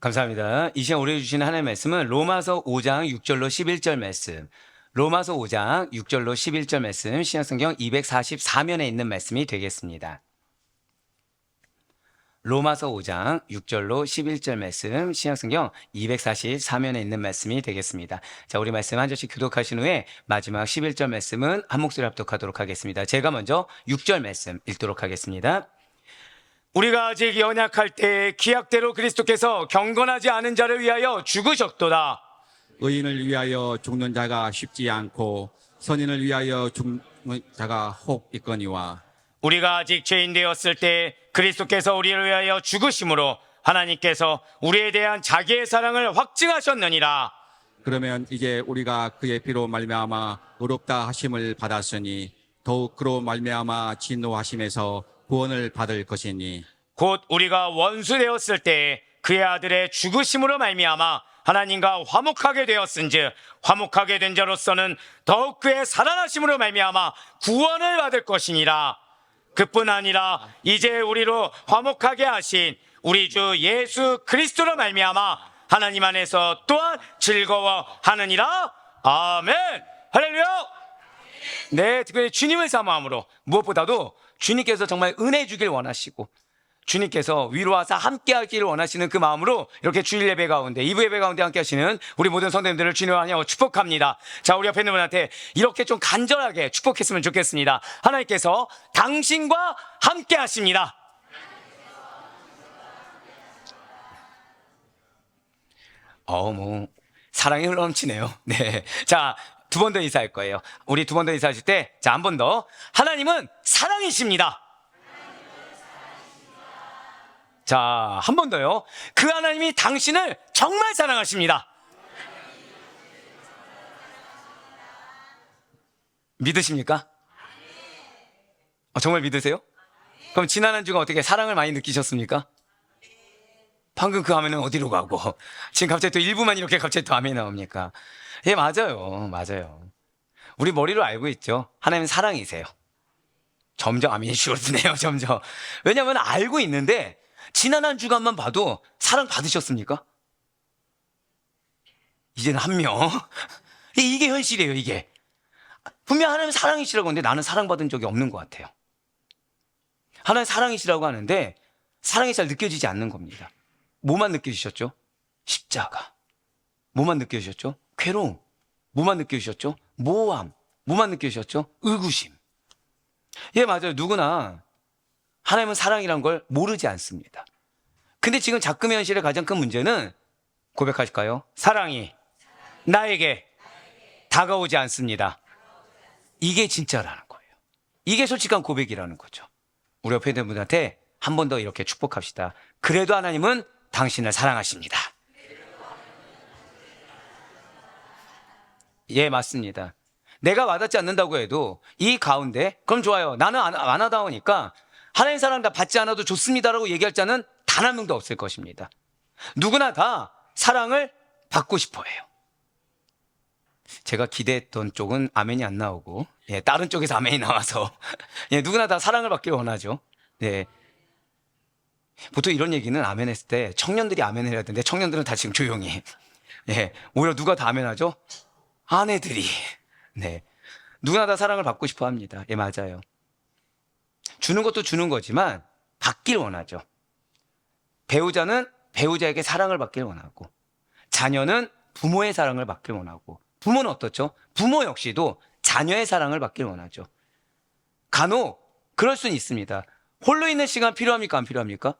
감사합니다. 이 시간 우리에게 주시는 하나님의 말씀은 로마서 5장 6절로 11절 말씀. 로마서 5장 6절로 11절 말씀, 신약성경 244면에 있는 말씀이 되겠습니다. 로마서 5장 6절로 11절 말씀, 신약성경 244면에 있는 말씀이 되겠습니다. 자, 우리 말씀 한 절씩 교독하신 후에 마지막 11절 말씀은 한 목소리 합독하도록 하겠습니다. 제가 먼저 6절 말씀 읽도록 하겠습니다. 우리가 아직 연약할 때 기약대로 그리스도께서 경건하지 않은 자를 위하여 죽으셨도다. 의인을 위하여 죽는 자가 쉽지 않고 선인을 위하여 죽는 자가 혹 있거니와 우리가 아직 죄인 되었을 때 그리스도께서 우리를 위하여 죽으심으로 하나님께서 우리에 대한 자기의 사랑을 확증하셨느니라. 그러면 이제 우리가 그의 피로 말미암아 의롭다 하심을 받았으니 더욱 그로 말미암아 진노하심에서 구원을 받을 것이니 곧 우리가 원수 되었을 때 그의 아들의 죽으심으로 말미암아 하나님과 화목하게 되었은즉 화목하게 된 자로서는 더욱 그의 살아나심으로 말미암아 구원을 받을 것이니라. 그뿐 아니라 이제 우리로 화목하게 하신 우리 주 예수 그리스도로 말미암아 하나님 안에서 또한 즐거워하느니라. 아멘. 할렐루야. 네, 특별히 주님을 사모함으로 무엇보다도 주님께서 정말 은혜 주길 원하시고 주님께서 위로하사 함께 하기를 원하시는 그 마음으로 이렇게 주일 예배 가운데 2부 예배 가운데 함께 하시는 우리 모든 성도님들을 주님을 환영하고 축복합니다. 자, 우리 옆에 있는 분한테 이렇게 좀 간절하게 축복했으면 좋겠습니다. 하나님께서 당신과 함께 하십니다. 사랑이 흘러넘치네요. 네. 자, 두 번 더 인사할 거예요. 우리 두 번 더 인사하실 때, 자, 한 번 더. 하나님은 사랑이십니다. 자, 한 번 더요. 그 하나님이 당신을 정말 사랑하십니다. 믿으십니까? 정말 믿으세요? 그럼 지난 한 주가 어떻게 사랑을 많이 느끼셨습니까? 방금 그 아멘은 어디로 가고 지금 갑자기 또 일부만 이렇게 갑자기 또 아멘이 나옵니까? 예, 맞아요. 우리 머리로 알고 있죠. 하나님은 사랑이세요. 점점 아멘이 줄어드네요. 점점. 왜냐하면 알고 있는데 지난 한 주간만 봐도 사랑 받으셨습니까? 이제는 한 명. 이게 현실이에요. 이게 분명 하나님은 사랑이시라고 하는데 나는 사랑받은 적이 없는 것 같아요. 하나님 사랑이시라고 하는데 사랑이 잘 느껴지지 않는 겁니다. 뭐만 느껴지셨죠? 십자가. 뭐만 느껴지셨죠? 괴로움. 뭐만 느껴지셨죠? 모호함. 뭐만 느껴지셨죠? 의구심. 예, 맞아요. 누구나 하나님은 사랑이란 걸 모르지 않습니다. 근데 지금 작금의 현실의 가장 큰 문제는 고백하실까요? 사랑이 나에게 다가오지 않습니다. 이게 진짜라는 거예요. 이게 솔직한 고백이라는 거죠. 우리 옆에 있는 분한테 한 번 더 이렇게 축복합시다. 그래도 하나님은 당신을 사랑하십니다. 예, 맞습니다. 내가 와닿지 않는다고 해도 이 가운데 그럼 좋아요. 나는 안 와닿으니까 하나님 사랑 다 받지 않아도 좋습니다라고 얘기할 자는 단 한 명도 없을 것입니다. 누구나 다 사랑을 받고 싶어 해요. 제가 기대했던 쪽은 아멘이 안 나오고 다른 쪽에서 아멘이 나와서 누구나 다 사랑을 받길 원하죠. 보통 이런 얘기는 아멘 했을 때 청년들이 아멘을 해야 되는데 청년들은 다 지금 조용히 오히려 누가 다 아멘하죠? 아내들이. 누구나 다 사랑을 받고 싶어 합니다. 맞아요. 주는 것도 주는 거지만 받길 원하죠. 배우자는 배우자에게 사랑을 받길 원하고 자녀는 부모의 사랑을 받길 원하고 부모는 어떻죠? 부모 역시도 자녀의 사랑을 받길 원하죠. 간혹 그럴 수는 있습니다. 홀로 있는 시간 필요합니까? 안 필요합니까?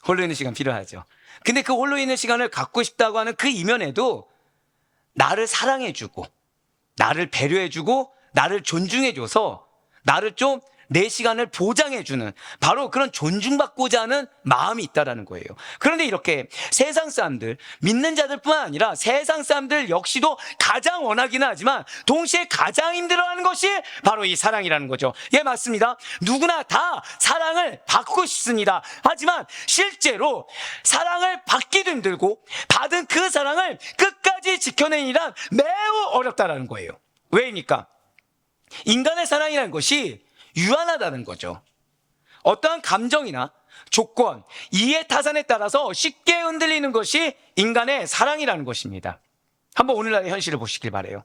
홀로 있는 시간 필요하죠. 근데 그 홀로 있는 시간을 갖고 싶다고 하는 그 이면에도 나를 사랑해주고 나를 배려해주고 나를 존중해줘서 나를 좀 내 시간을 보장해주는 바로 그런 존중받고자 하는 마음이 있다는 거예요. 그런데 이렇게 세상 사람들, 믿는 자들뿐만 아니라 세상 사람들 역시도 가장 원하기는 하지만 동시에 가장 힘들어하는 것이 바로 이 사랑이라는 거죠. 예, 맞습니다. 누구나 다 사랑을 받고 싶습니다. 하지만 실제로 사랑을 받기도 힘들고 받은 그 사랑을 끝까지 지켜내기란 매우 어렵다는 거예요. 왜입니까? 인간의 사랑이라는 것이 유한하다는 거죠. 어떠한 감정이나 조건, 이해타산에 따라서 쉽게 흔들리는 것이 인간의 사랑이라는 것입니다. 한번 오늘날의 현실을 보시길 바라요.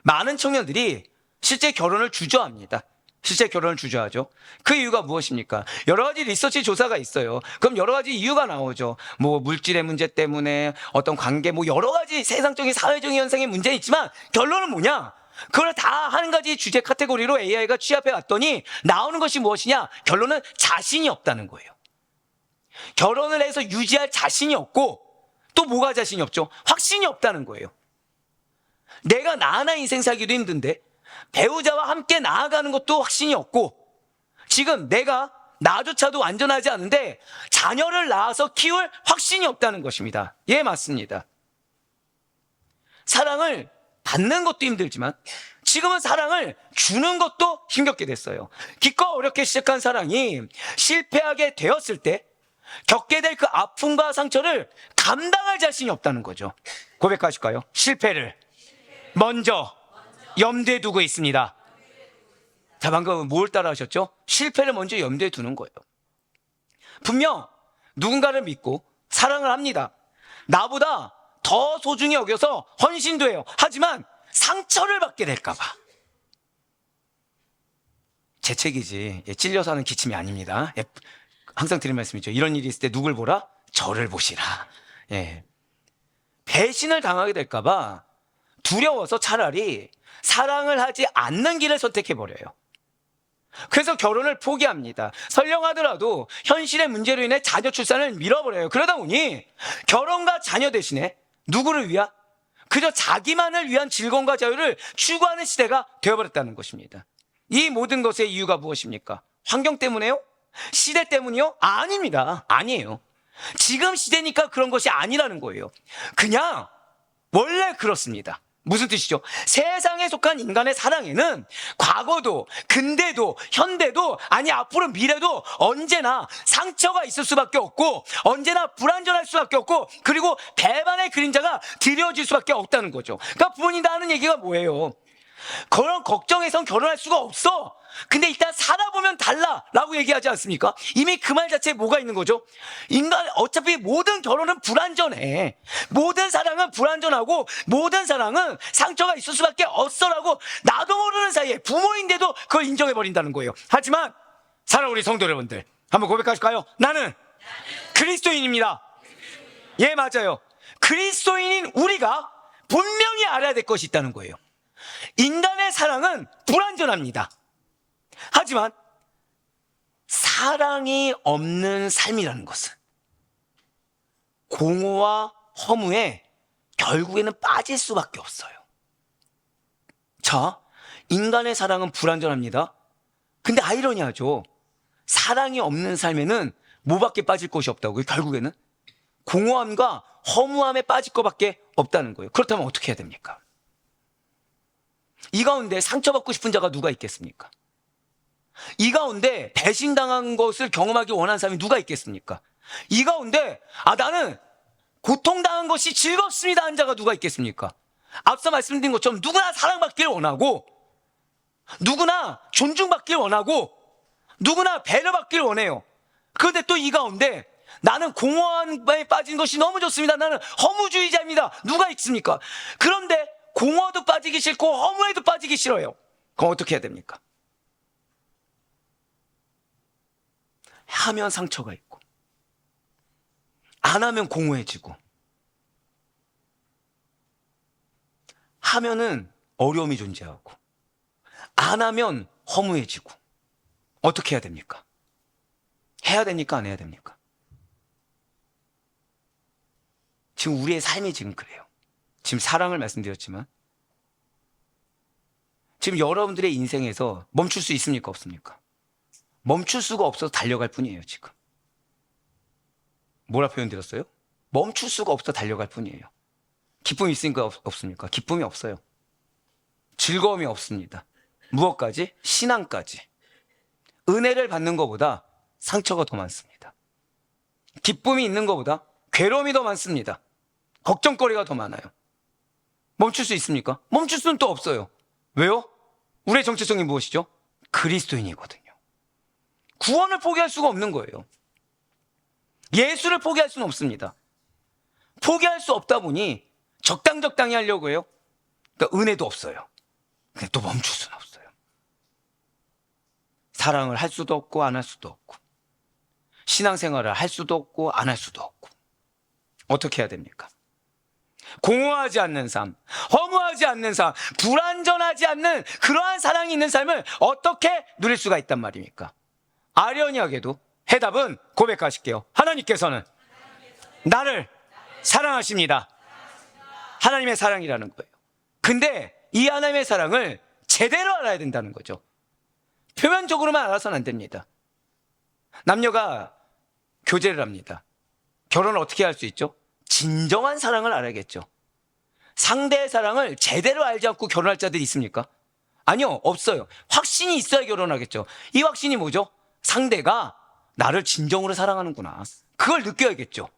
많은 청년들이 실제 결혼을 주저합니다. 실제 결혼을 주저하죠. 그 이유가 무엇입니까? 여러 가지 리서치 조사가 있어요. 그럼 여러 가지 이유가 나오죠. 뭐 물질의 문제 때문에 어떤 관계, 뭐 여러 가지 세상적인 사회적인 현상의 문제는 있지만 결론은 뭐냐? 그걸 다 한 가지 주제 카테고리로 AI가 취합해 왔더니 나오는 것이 무엇이냐? 결론은 자신이 없다는 거예요. 결혼을 해서 유지할 자신이 없고 또 뭐가 자신이 없죠? 확신이 없다는 거예요. 내가 나 하나 인생 살기도 힘든데 배우자와 함께 나아가는 것도 확신이 없고 지금 내가 나조차도 완전하지 않은데 자녀를 낳아서 키울 확신이 없다는 것입니다. 예, 맞습니다. 사랑을 받는 것도 힘들지만 지금은 사랑을 주는 것도 힘겹게 됐어요. 기껏 어렵게 시작한 사랑이 실패하게 되었을 때 겪게 될 그 아픔과 상처를 감당할 자신이 없다는 거죠. 고백하실까요? 실패를 먼저 염두에 두고 있습니다. 자, 방금 뭘 따라 하셨죠? 실패를 먼저 염두에 두는 거예요. 분명 누군가를 믿고 사랑을 합니다. 나보다 더 소중히 여겨서 헌신도 해요. 하지만 상처를 받게 될까봐. 제 책이지 찔려서 하는 기침이 아닙니다. 항상 드린 말씀이죠. 이런 일이 있을 때 누굴 보라? 저를 보시라. 배신을 당하게 될까봐 두려워서 차라리 사랑을 하지 않는 길을 선택해버려요. 그래서 결혼을 포기합니다. 설령하더라도 현실의 문제로 인해 자녀 출산을 미뤄버려요. 그러다 보니 결혼과 자녀 대신에 누구를 위한? 그저 자기만을 위한 즐거움과 자유를 추구하는 시대가 되어버렸다는 것입니다. 이 모든 것의 이유가 무엇입니까? 환경 때문에요? 시대 때문이요? 아닙니다. 아니에요. 지금 시대니까 그런 것이 아니라는 거예요. 그냥 원래 그렇습니다. 무슨 뜻이죠? 세상에 속한 인간의 사랑에는 과거도 근대도 현대도 아니 앞으로 미래도 언제나 상처가 있을 수밖에 없고 언제나 불완전할 수밖에 없고 그리고 배반의 그림자가 드려질 수밖에 없다는 거죠. 그러니까 부모님 다 하는 얘기가 뭐예요? 그런 걱정해선 결혼할 수가 없어. 근데 일단 살아보면 달라라고 얘기하지 않습니까? 이미 그 말 자체에 뭐가 있는 거죠? 인간 어차피 모든 결혼은 불완전해. 모든 사랑은 불완전하고 모든 사랑은 상처가 있을 수밖에 없어라고 나도 모르는 사이에 부모인데도 그걸 인정해버린다는 거예요. 하지만 사랑하는 우리 성도 여러분들 한번 고백하실까요? 나는 그리스도인입니다. 예, 맞아요. 그리스도인인 우리가 분명히 알아야 될 것이 있다는 거예요. 인간의 사랑은 불완전합니다. 하지만 사랑이 없는 삶이라는 것은 공허와 허무에 결국에는 빠질 수밖에 없어요. 자, 인간의 사랑은 불완전합니다. 근데 아이러니하죠. 사랑이 없는 삶에는 뭐밖에 빠질 것이 없다고요. 결국에는 공허함과 허무함에 빠질 것밖에 없다는 거예요. 그렇다면 어떻게 해야 됩니까? 이 가운데 상처받고 싶은 자가 누가 있겠습니까? 이 가운데 배신당한 것을 경험하기 원하는 사람이 누가 있겠습니까? 이 가운데 나는 고통당한 것이 즐겁습니다 한 자가 누가 있겠습니까? 앞서 말씀드린 것처럼 누구나 사랑받길 원하고 누구나 존중받길 원하고 누구나 배려받길 원해요. 그런데 또 이 가운데 나는 공허함에 빠진 것이 너무 좋습니다. 나는 허무주의자입니다. 누가 있습니까? 그런데 공허도 빠지기 싫고 허무에도 빠지기 싫어요. 그럼 어떻게 해야 됩니까? 하면 상처가 있고 안 하면 공허해지고 하면은 어려움이 존재하고 안 하면 허무해지고 어떻게 해야 됩니까? 해야 됩니까? 안 해야 됩니까? 지금 우리의 삶이 지금 그래요. 지금 사랑을 말씀드렸지만 지금 여러분들의 인생에서 멈출 수 있습니까? 없습니까? 멈출 수가 없어서 달려갈 뿐이에요. 지금 뭐라 표현드렸어요? 멈출 수가 없어 달려갈 뿐이에요. 기쁨이 있습니까? 없습니까? 기쁨이 없어요. 즐거움이 없습니다. 무엇까지? 신앙까지. 은혜를 받는 것보다 상처가 더 많습니다. 기쁨이 있는 것보다 괴로움이 더 많습니다. 걱정거리가 더 많아요. 멈출 수 있습니까? 멈출 수는 또 없어요. 왜요? 우리의 정체성이 무엇이죠? 그리스도인이거든요. 구원을 포기할 수가 없는 거예요. 예수를 포기할 수는 없습니다. 포기할 수 없다 보니 적당히 하려고 해요. 그러니까 은혜도 없어요. 근데 또 멈출 수는 없어요. 사랑을 할 수도 없고 안 할 수도 없고, 신앙생활을 할 수도 없고 안 할 수도 없고. 어떻게 해야 됩니까? 공허하지 않는 삶, 허무하지 않는 삶, 불완전하지 않는 그러한 사랑이 있는 삶을 어떻게 누릴 수가 있단 말입니까? 아련하게도 해답은 고백하실게요. 하나님께서는 나를 사랑하십니다. 하나님의 사랑이라는 거예요. 근데 이 하나님의 사랑을 제대로 알아야 된다는 거죠. 표면적으로만 알아서는 안 됩니다. 남녀가 교제를 합니다. 결혼을 어떻게 할 수 있죠? 진정한 사랑을 알아야겠죠. 상대의 사랑을 제대로 알지 않고 결혼할 자들이 있습니까? 아니요, 없어요. 확신이 있어야 결혼하겠죠. 이 확신이 뭐죠? 상대가 나를 진정으로 사랑하는구나. 그걸 느껴야겠죠.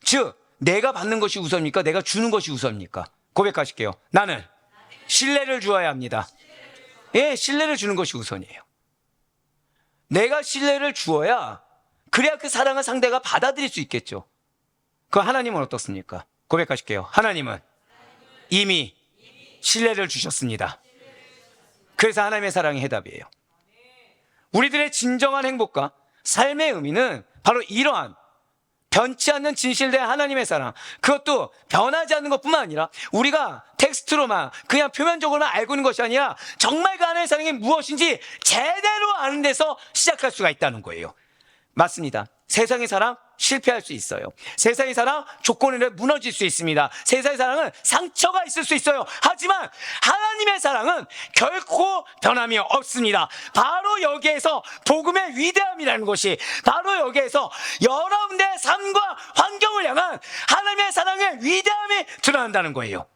즉, 내가 받는 것이 우선입니까? 내가 주는 것이 우선입니까? 고백하실게요. 나는 신뢰를 주어야 합니다. 예, 신뢰를 주는 것이 우선이에요. 내가 신뢰를 주어야, 그래야 그 사랑을 상대가 받아들일 수 있겠죠. 그 하나님은 어떻습니까? 고백하실게요. 하나님은 이미 신뢰를 주셨습니다. 그래서 하나님의 사랑이 해답이에요. 우리들의 진정한 행복과 삶의 의미는 바로 이러한 변치 않는 진실된 하나님의 사랑, 그것도 변하지 않는 것뿐만 아니라 우리가 텍스트로만 그냥 표면적으로만 알고 있는 것이 아니라 정말 그 하나님의 사랑이 무엇인지 제대로 아는 데서 시작할 수가 있다는 거예요. 맞습니다. 세상의 사랑 실패할 수 있어요. 세상의 사랑 조건으로 무너질 수 있습니다. 세상의 사랑은 상처가 있을 수 있어요. 하지만 하나님의 사랑은 결코 변함이 없습니다. 바로 여기에서 복음의 위대함이라는 것이, 바로 여기에서 여러분의 삶과 환경을 향한 하나님의 사랑의 위대함이 드러난다는 거예요.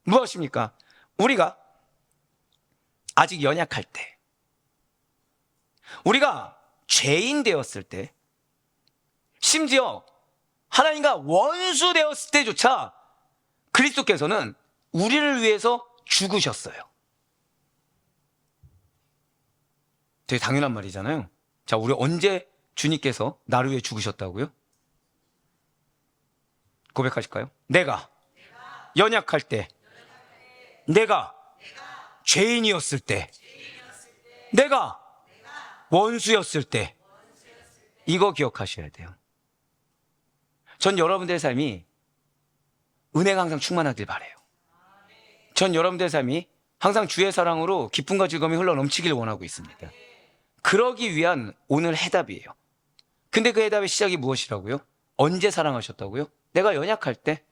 무엇입니까? 우리가 아직 연약할 때, 우리가 죄인 되었을 때, 심지어 하나님과 원수 되었을 때조차 그리스도께서는 우리를 위해서 죽으셨어요. 되게 당연한 말이잖아요. 자, 우리 언제 주님께서 나를 위해 죽으셨다고요? 고백하실까요? 내가 연약할 때, 내가 죄인이었을 때, 내가 원수였을 때, 이거 기억하셔야 돼요. 전 여러분들의 삶이 은혜가 항상 충만하길 바라요. 전 여러분들의 삶이 항상 주의 사랑으로 기쁨과 즐거움이 흘러 넘치길 원하고 있습니다. 그러기 위한 오늘 해답이에요. 근데 그 해답의 시작이 무엇이라고요? 언제 사랑하셨다고요? 내가 연약할 때,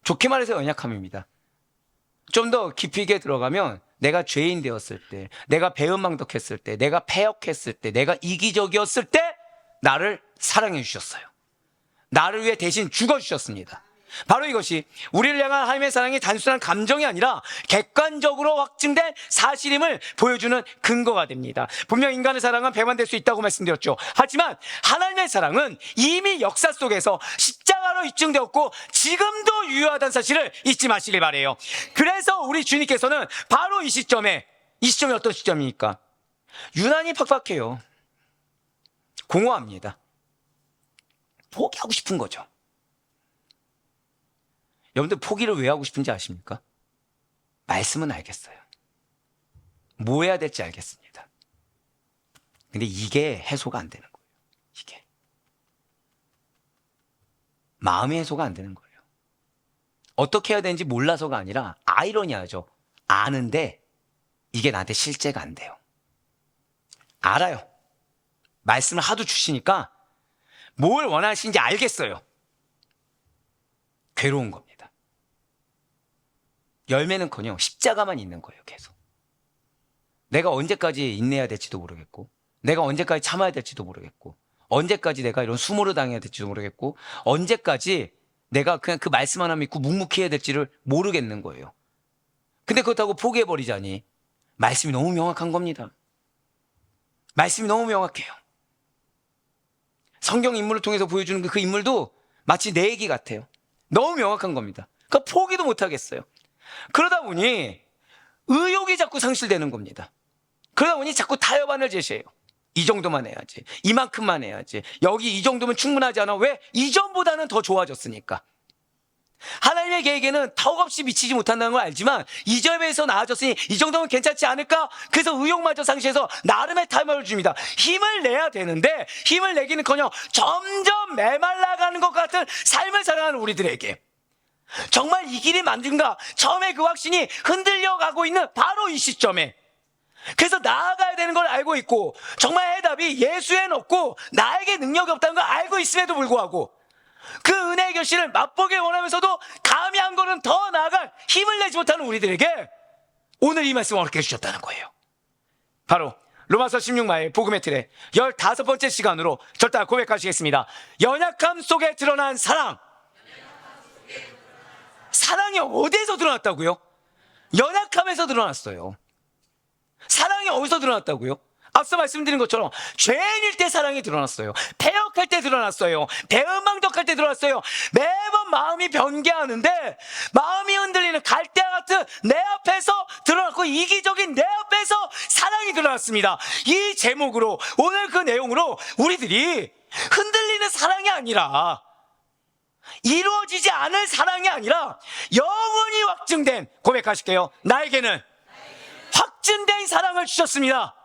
좋게 말해서 연약함입니다. 좀 더 깊이 있게 들어가면 내가 죄인 되었을 때, 내가 배은망덕했을 때, 내가 패역했을 때, 내가 이기적이었을 때 나를 사랑해 주셨어요. 나를 위해 대신 죽어주셨습니다. 바로 이것이 우리를 향한 하나님의 사랑이 단순한 감정이 아니라 객관적으로 확증된 사실임을 보여주는 근거가 됩니다. 분명 인간의 사랑은 배반될 수 있다고 말씀드렸죠. 하지만 하나님의 사랑은 이미 역사 속에서 십자가로 입증되었고 지금도 유효하다는 사실을 잊지 마시길 바라요. 그래서 우리 주님께서는 바로 이 시점이 어떤 시점입니까? 유난히 팍팍해요. 공허합니다. 포기하고 싶은 거죠. 여러분들 포기를 왜 하고 싶은지 아십니까? 말씀은 알겠어요. 뭐 해야 될지 알겠습니다. 근데 이게 해소가 안 되는 거예요. 이게 마음의 해소가 안 되는 거예요. 어떻게 해야 되는지 몰라서가 아니라 아이러니하죠. 아는데 이게 나한테 실제가 안 돼요. 알아요. 말씀을 하도 주시니까 뭘 원하시는지 알겠어요. 괴로운 겁니다. 열매는커녕 십자가만 있는 거예요. 계속. 내가 언제까지 인내해야 될지도 모르겠고, 내가 언제까지 참아야 될지도 모르겠고, 언제까지 내가 이런 수모를 당해야 될지도 모르겠고, 언제까지 내가 그냥 그 말씀 하나 믿고 묵묵해야 될지를 모르겠는 거예요. 근데 그렇다고 포기해버리자니 말씀이 너무 명확한 겁니다. 말씀이 너무 명확해요. 성경 인물을 통해서 보여주는 그 인물도 마치 내 얘기 같아요. 너무 명확한 겁니다. 그러니까 포기도 못하겠어요. 그러다 보니 의욕이 자꾸 상실되는 겁니다. 그러다 보니 자꾸 타협안을 제시해요. 이 정도만 해야지. 이만큼만 해야지. 여기 이 정도면 충분하지 않아. 왜? 이전보다는 더 좋아졌으니까. 하나님의 계획에는 턱없이 미치지 못한다는 걸 알지만 이 점에 비해서 나아졌으니 이 정도면 괜찮지 않을까? 그래서 의욕마저 상실해서 나름의 타임을 줍니다. 힘을 내야 되는데 힘을 내기는커녕 점점 메말라가는 것 같은 삶을 살아가는 우리들에게 정말 이 길이 맞는가? 처음에 그 확신이 흔들려가고 있는 바로 이 시점에 그래서 나아가야 되는 걸 알고 있고 정말 해답이 예수에 없고 나에게 능력이 없다는 걸 알고 있음에도 불구하고 그 은혜의 결실을 맛보길 원하면서도 감히 한 걸음 더 나아갈 힘을 내지 못하는 우리들에게 오늘 이 말씀을 어렵게 해주셨다는 거예요. 바로 로마서 16마의 복음의 틀에 15번째 시간으로 절대 고백하시겠습니다. 연약함 속에 드러난 사랑. 사랑이 어디에서 드러났다고요? 연약함에서 드러났어요. 사랑이 어디서 드러났다고요? 앞서 말씀드린 것처럼 죄인일 때 사랑이 드러났어요. 패역할 때 드러났어요. 배은망덕할 때 드러났어요. 매번 마음이 변개하는데 마음이 흔들리는 갈대와 같은 내 앞에서 드러났고 이기적인 내 앞에서 사랑이 드러났습니다. 이 제목으로 오늘 그 내용으로 우리들이 흔들리는 사랑이 아니라 이루어지지 않을 사랑이 아니라 영원히 확증된 고백하실게요. 나에게는 확증된 사랑을 주셨습니다.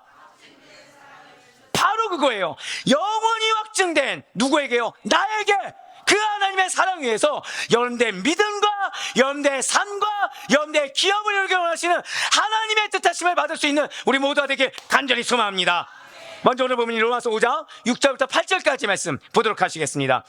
바로 그거예요. 영원히 확증된 누구에게요? 나에게 그 하나님의 사랑 위에서 여러분들의 믿음과 여러분들의 삶과 여러분들의 기업을 이루게 원하시는 하나님의 뜻하심을 받을 수 있는 우리 모두가 되길 간절히 소망합니다. 먼저 오늘 보면 로마서 5장 6절부터 8절까지 말씀 보도록 하시겠습니다.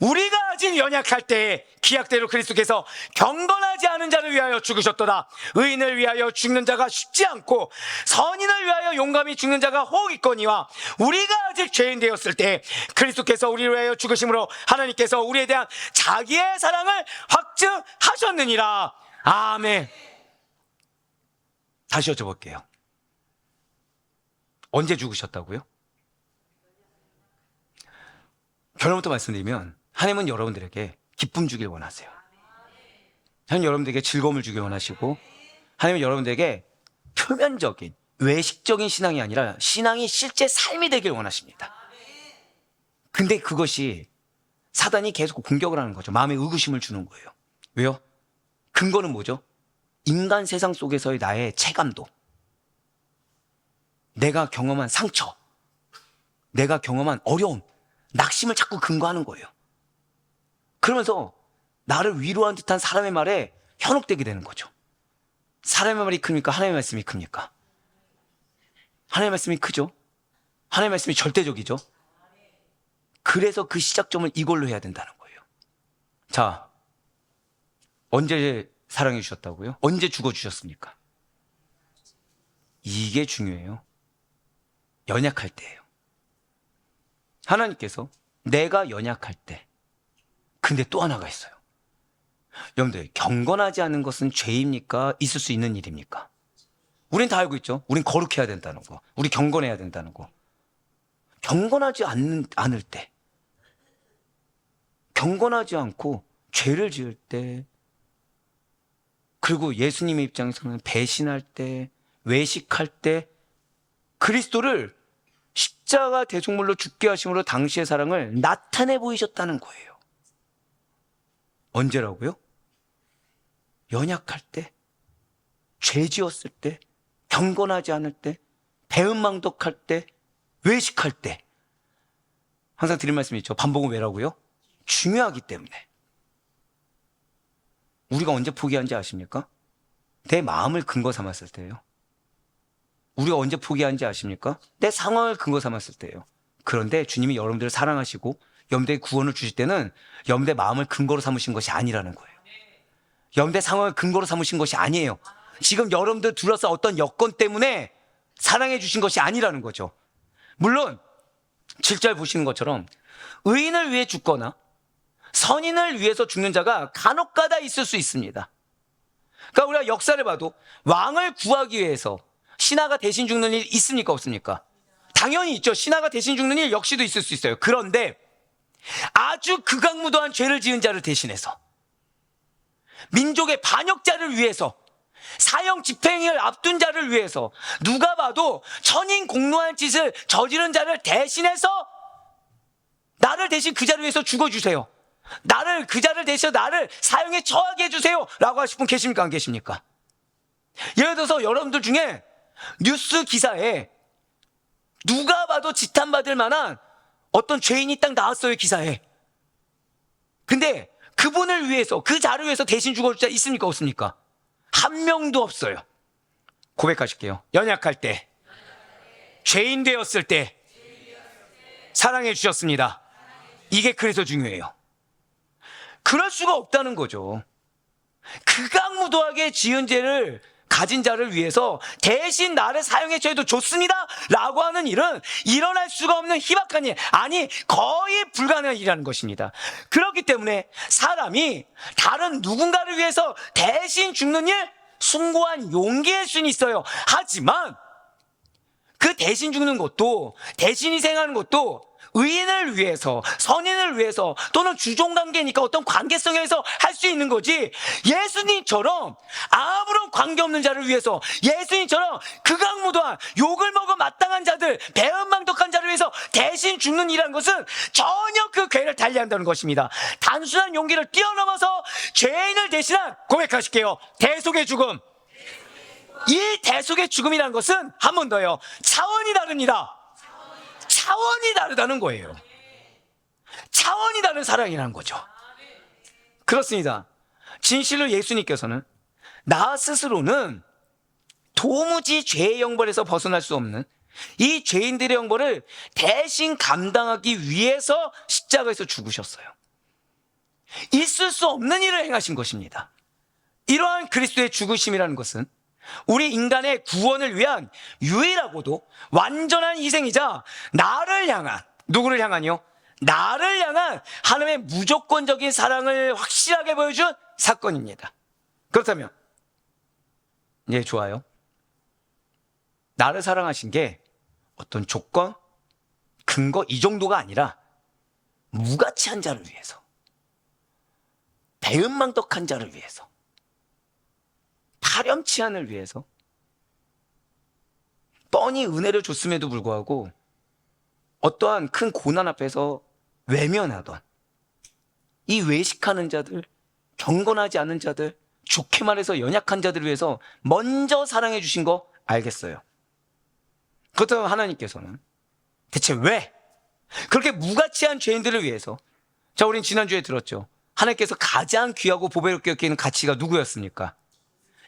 우리가 아직 연약할 때에 기약대로 그리스도께서 경건하지 않은 자를 위하여 죽으셨도다. 의인을 위하여 죽는 자가 쉽지 않고 선인을 위하여 용감히 죽는 자가 혹 있거니와 우리가 아직 죄인 되었을 때 그리스도께서 우리를 위하여 죽으심으로 하나님께서 우리에 대한 자기의 사랑을 확증하셨느니라. 아멘. 다시 여쭤볼게요. 언제 죽으셨다고요? 결론부터 말씀드리면 하나님은 여러분들에게 기쁨 주길 원하세요. 하나님은 여러분들에게 즐거움을 주길 원하시고 하나님은 여러분들에게 표면적인 외식적인 신앙이 아니라 신앙이 실제 삶이 되길 원하십니다. 근데 그것이 사단이 계속 공격을 하는 거죠. 마음에 의구심을 주는 거예요. 왜요? 근거는 뭐죠? 인간 세상 속에서의 나의 체감도, 내가 경험한 상처, 내가 경험한 어려움, 낙심을 자꾸 근거하는 거예요. 그러면서 나를 위로한 듯한 사람의 말에 현혹되게 되는 거죠. 사람의 말이 큽니까? 하나님의 말씀이 큽니까? 하나님의 말씀이 크죠? 하나님의 말씀이 절대적이죠? 그래서 그 시작점을 이걸로 해야 된다는 거예요. 자, 언제 사랑해 주셨다고요? 언제 죽어 주셨습니까? 이게 중요해요. 연약할 때예요. 하나님께서 내가 연약할 때, 근데 또 하나가 있어요. 여러분들, 경건하지 않은 것은 죄입니까? 있을 수 있는 일입니까? 우린 다 알고 있죠. 우린 거룩해야 된다는 거, 우리 경건해야 된다는 거. 경건하지 않을 때, 경건하지 않고 죄를 지을 때, 그리고 예수님의 입장에서는 배신할 때, 외식할 때, 그리스도를 십자가 대속물로 죽게 하심으로 당시의 사랑을 나타내 보이셨다는 거예요. 언제라고요? 연약할 때, 죄 지었을 때, 경건하지 않을 때, 배은망덕할 때, 외식할 때. 항상 드린 말씀이 있죠. 반복은 왜라고요? 중요하기 때문에. 우리가 언제 포기한지 아십니까? 내 마음을 근거 삼았을 때예요. 우리가 언제 포기한지 아십니까? 내 상황을 근거 삼았을 때예요. 그런데 주님이 여러분들을 사랑하시고 여러분들에게 구원을 주실 때는 여러분들의 마음을 근거로 삼으신 것이 아니라는 거예요. 여러분들의 상황을 근거로 삼으신 것이 아니에요. 지금 여러분들 둘러싸 어떤 여건 때문에 사랑해 주신 것이 아니라는 거죠. 물론 7절 보시는 것처럼 의인을 위해 죽거나 선인을 위해서 죽는 자가 간혹가다 있을 수 있습니다. 그러니까 우리가 역사를 봐도 왕을 구하기 위해서 신하가 대신 죽는 일 있습니까? 없습니까? 당연히 있죠. 신하가 대신 죽는 일 역시도 있을 수 있어요. 그런데 아주 극악무도한 죄를 지은 자를 대신해서 민족의 반역자를 위해서 사형 집행을 앞둔 자를 위해서 누가 봐도 천인 공노한 짓을 저지른 자를 대신해서 나를 대신 그 자를 위해서 죽어주세요. 그 자를 대신해서 나를 사형에 처하게 해주세요. 라고 하실 분 계십니까? 안 계십니까? 예를 들어서 여러분들 중에 뉴스 기사에 누가 봐도 지탄받을 만한 어떤 죄인이 딱 나왔어요, 기사에. 근데 그분을 위해서, 그 자를 위해서 대신 죽어줄 자 있습니까? 없습니까? 한 명도 없어요. 고백하실게요. 연약할 때, 죄인 되었을 때 사랑해 주셨습니다. 이게 그래서 중요해요. 그럴 수가 없다는 거죠. 극악무도하게 지은 죄를 가진 자를 위해서 대신 나를 사형에 처해도 좋습니다 라고 하는 일은 일어날 수가 없는 희박한 일, 아니 거의 불가능한 일이라는 것입니다. 그렇기 때문에 사람이 다른 누군가를 위해서 대신 죽는 일, 숭고한 용기일 수는 있어요. 하지만 그 대신 죽는 것도, 대신 희생하는 것도 의인을 위해서, 선인을 위해서, 또는 주종관계니까 어떤 관계성에서 할 수 있는 거지, 예수님처럼 아무런 관계없는 자를 위해서, 예수님처럼 극악무도한 욕을 먹어 마땅한 자들, 배은망덕한 자를 위해서 대신 죽는 일이라는 것은 전혀 그 궤를 달리한다는 것입니다. 단순한 용기를 뛰어넘어서 죄인을 대신한, 고백하실게요, 대속의 죽음. 이 대속의 죽음이라는 것은 한 번 더요, 차원이 다릅니다. 차원이 다르다는 거예요. 차원이 다른 사랑이라는 거죠. 그렇습니다. 진실로 예수님께서는 나 스스로는 도무지 죄의 형벌에서 벗어날 수 없는 이 죄인들의 형벌을 대신 감당하기 위해서 십자가에서 죽으셨어요. 있을 수 없는 일을 행하신 것입니다. 이러한 그리스도의 죽으심이라는 것은 우리 인간의 구원을 위한 유일하고도 완전한 희생이자 나를 향한, 누구를 향한요? 나를 향한 하나님의 무조건적인 사랑을 확실하게 보여준 사건입니다. 그렇다면, 예, 좋아요. 나를 사랑하신 게 어떤 조건, 근거 이 정도가 아니라 무가치한 자를 위해서, 배은망덕한 자를 위해서, 파렴치한을 위해서 뻔히 은혜를 줬음에도 불구하고 어떠한 큰 고난 앞에서 외면하던 이 외식하는 자들, 경건하지 않은 자들, 좋게 말해서 연약한 자들을 위해서 먼저 사랑해 주신 거 알겠어요. 그렇다면 하나님께서는 대체 왜 그렇게 무가치한 죄인들을 위해서, 자, 우린 지난주에 들었죠. 하나님께서 가장 귀하고 보배롭게 여기는 가치가 누구였습니까?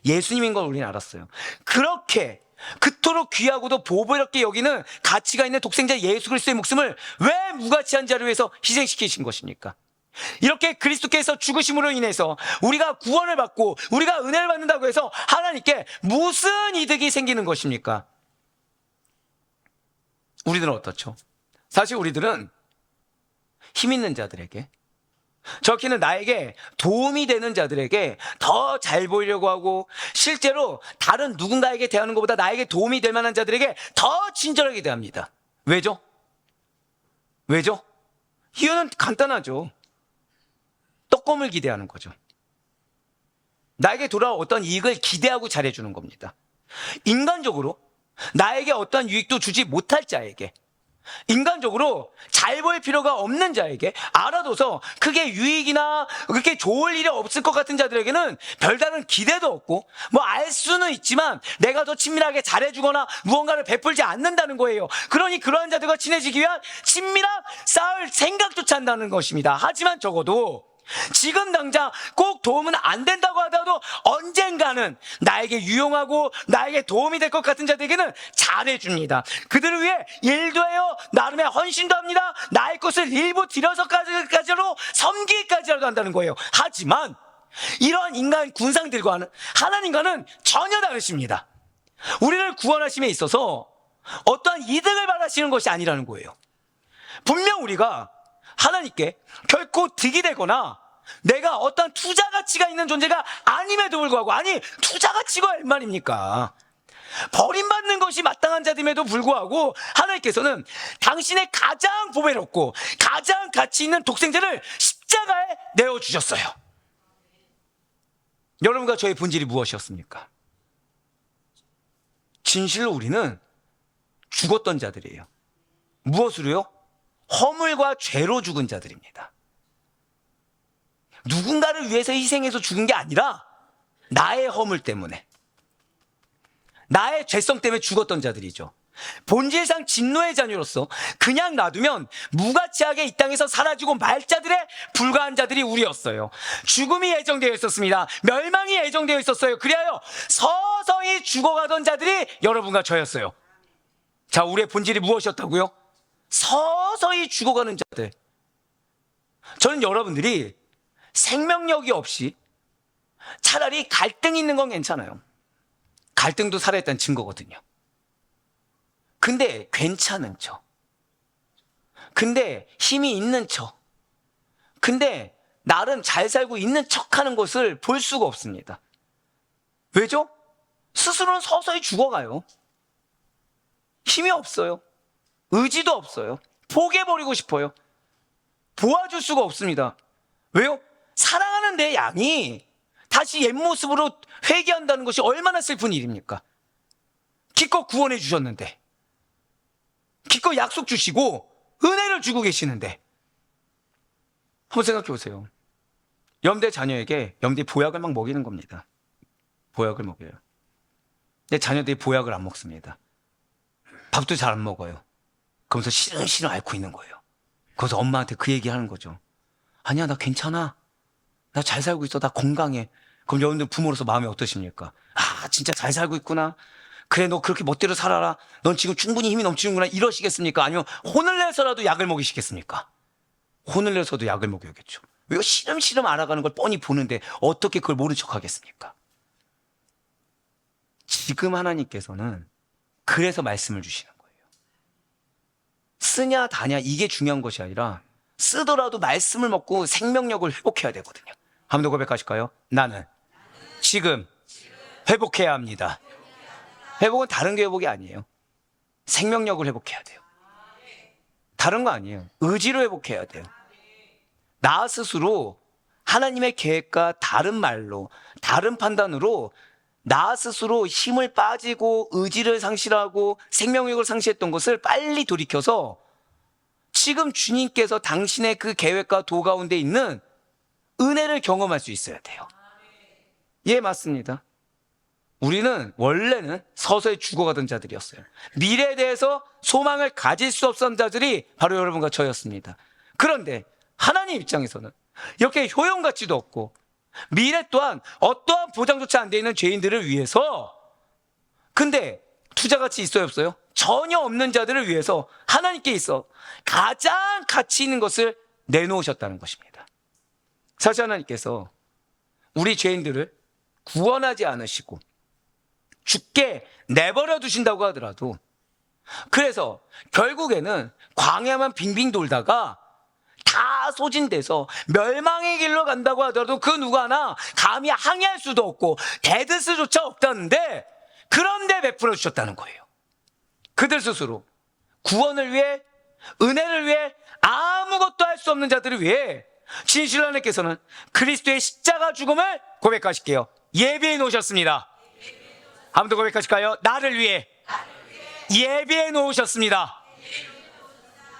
예수님인 걸 우리는 알았어요. 그렇게 그토록 귀하고도 보배롭게 여기는 가치가 있는 독생자 예수 그리스도의 목숨을 왜 무가치한 자를 위해서 희생시키신 것입니까? 이렇게 그리스도께서 죽으심으로 인해서 우리가 구원을 받고 우리가 은혜를 받는다고 해서 하나님께 무슨 이득이 생기는 것입니까? 우리들은 어떻죠? 사실 우리들은 힘 있는 자들에게, 저렇게는 나에게 도움이 되는 자들에게 더 잘 보이려고 하고, 실제로 다른 누군가에게 대하는 것보다 나에게 도움이 될 만한 자들에게 더 친절하게 대합니다. 왜죠? 왜죠? 이유는 간단하죠. 떡고물 기대하는 거죠. 나에게 돌아올 어떤 이익을 기대하고 잘해주는 겁니다. 인간적으로 나에게 어떠한 유익도 주지 못할 자에게, 인간적으로 잘 보일 필요가 없는 자에게 알아둬서 크게 유익이나 그렇게 좋을 일이 없을 것 같은 자들에게는 별다른 기대도 없고, 뭐 알 수는 있지만 내가 더 친밀하게 잘해주거나 무언가를 베풀지 않는다는 거예요. 그러니 그러한 자들과 친해지기 위한 친밀함 쌓을 생각조차 한다는 것입니다. 하지만 적어도 지금 당장 꼭 도움은 안 된다고 하더라도 언젠가는 나에게 유용하고 나에게 도움이 될 것 같은 자들에게는 잘해줍니다. 그들을 위해 일도 해요. 나름의 헌신도 합니다. 나의 것을 일부 들여서까지로 섬기기까지라도 한다는 거예요. 하지만 이러한 인간 군상들과는, 하나님과는 전혀 다르십니다. 우리를 구원하심에 있어서 어떠한 이득을 바라시는 것이 아니라는 거예요. 분명 우리가 하나님께 결코 득이 되거나 내가 어떤 투자 가치가 있는 존재가 아님에도 불구하고, 아니 투자 가치가 얼마입니까? 버림받는 것이 마땅한 자임에도 불구하고 하나님께서는 당신의 가장 보배롭고 가장 가치 있는 독생자를 십자가에 내어주셨어요. 여러분과 저의 본질이 무엇이었습니까? 진실로 우리는 죽었던 자들이에요. 무엇으로요? 허물과 죄로 죽은 자들입니다. 누군가를 위해서 희생해서 죽은 게 아니라 나의 허물 때문에, 나의 죄성 때문에 죽었던 자들이죠. 본질상 진노의 자녀로서 그냥 놔두면 무가치하게 이 땅에서 사라지고 말 자들에 불과한 자들이 우리였어요. 죽음이 예정되어 있었습니다. 멸망이 예정되어 있었어요. 그리하여 서서히 죽어가던 자들이 여러분과 저였어요. 자, 우리의 본질이 무엇이었다고요? 서서히 죽어가는 자들. 저는 여러분들이 생명력이 없이 차라리 갈등이 있는 건 괜찮아요. 갈등도 살아있다는 증거거든요. 근데 괜찮은 척, 근데 힘이 있는 척, 근데 나름 잘 살고 있는 척하는 것을 볼 수가 없습니다. 왜죠? 스스로는 서서히 죽어가요. 힘이 없어요. 의지도 없어요. 포기해버리고 싶어요. 도와줄 수가 없습니다. 왜요? 사랑하는 내 양이 다시 옛 모습으로 회개한다는 것이 얼마나 슬픈 일입니까? 기껏 구원해 주셨는데, 기껏 약속 주시고 은혜를 주고 계시는데. 한번 생각해 보세요. 염대 자녀에게 염대 보약을 막 먹이는 겁니다. 보약을 먹여요. 근데 자녀들이 보약을 안 먹습니다. 밥도 잘 안 먹어요. 그러면서 시름시름 앓고 있는 거예요. 그래서 엄마한테 그 얘기하는 거죠. 아니야, 나 괜찮아. 나 잘 살고 있어. 나 건강해. 그럼 여러분들 부모로서 마음이 어떠십니까? 아, 진짜 잘 살고 있구나. 그래, 너 그렇게 멋대로 살아라. 넌 지금 충분히 힘이 넘치는구나. 이러시겠습니까? 아니면 혼을 내서라도 약을 먹이시겠습니까? 혼을 내서도 약을 먹여야겠죠. 왜 시름시름 알아가는 걸 뻔히 보는데 어떻게 그걸 모른 척 하겠습니까? 지금 하나님께서는 그래서 말씀을 주시는 거예요. 쓰냐 다냐 이게 중요한 것이 아니라 쓰더라도 말씀을 먹고 생명력을 회복해야 되거든요. 한 번 더 고백하실까요? 나는 지금 회복해야 합니다. 회복은 다른 게 회복이 아니에요. 생명력을 회복해야 돼요. 다른 거 아니에요. 의지로 회복해야 돼요. 나 스스로 하나님의 계획과 다른 말로, 다른 판단으로 나 스스로 힘을 빠지고 의지를 상실하고 생명력을 상실했던 것을 빨리 돌이켜서 지금 주님께서 당신의 그 계획과 도 가운데 있는 은혜를 경험할 수 있어야 돼요. 예, 맞습니다. 우리는 원래는 서서히 죽어가던 자들이었어요. 미래에 대해서 소망을 가질 수 없었던 자들이 바로 여러분과 저였습니다. 그런데 하나님 입장에서는 이렇게 효용가치도 없고 미래 또한 어떠한 보장조차 안 되어 있는 죄인들을 위해서, 근데 투자가치 있어요 없어요? 전혀 없는 자들을 위해서 하나님께 있어 가장 가치 있는 것을 내놓으셨다는 것입니다. 사실 하나님께서 우리 죄인들을 구원하지 않으시고 죽게 내버려 두신다고 하더라도, 그래서 결국에는 광야만 빙빙 돌다가 다 소진돼서 멸망의 길로 간다고 하더라도 그 누구 하나 감히 항의할 수도 없고 대들 수조차 없다는데, 그런데 베풀어 주셨다는 거예요. 그들 스스로 구원을 위해, 은혜를 위해, 아무것도 할 수 없는 자들을 위해 진실로 하나님께서는 그리스도의 십자가 죽음을 고백하실게요. 예비해 놓으셨습니다. 한 번 더 고백하실까요? 나를 위해 예비해 놓으셨습니다.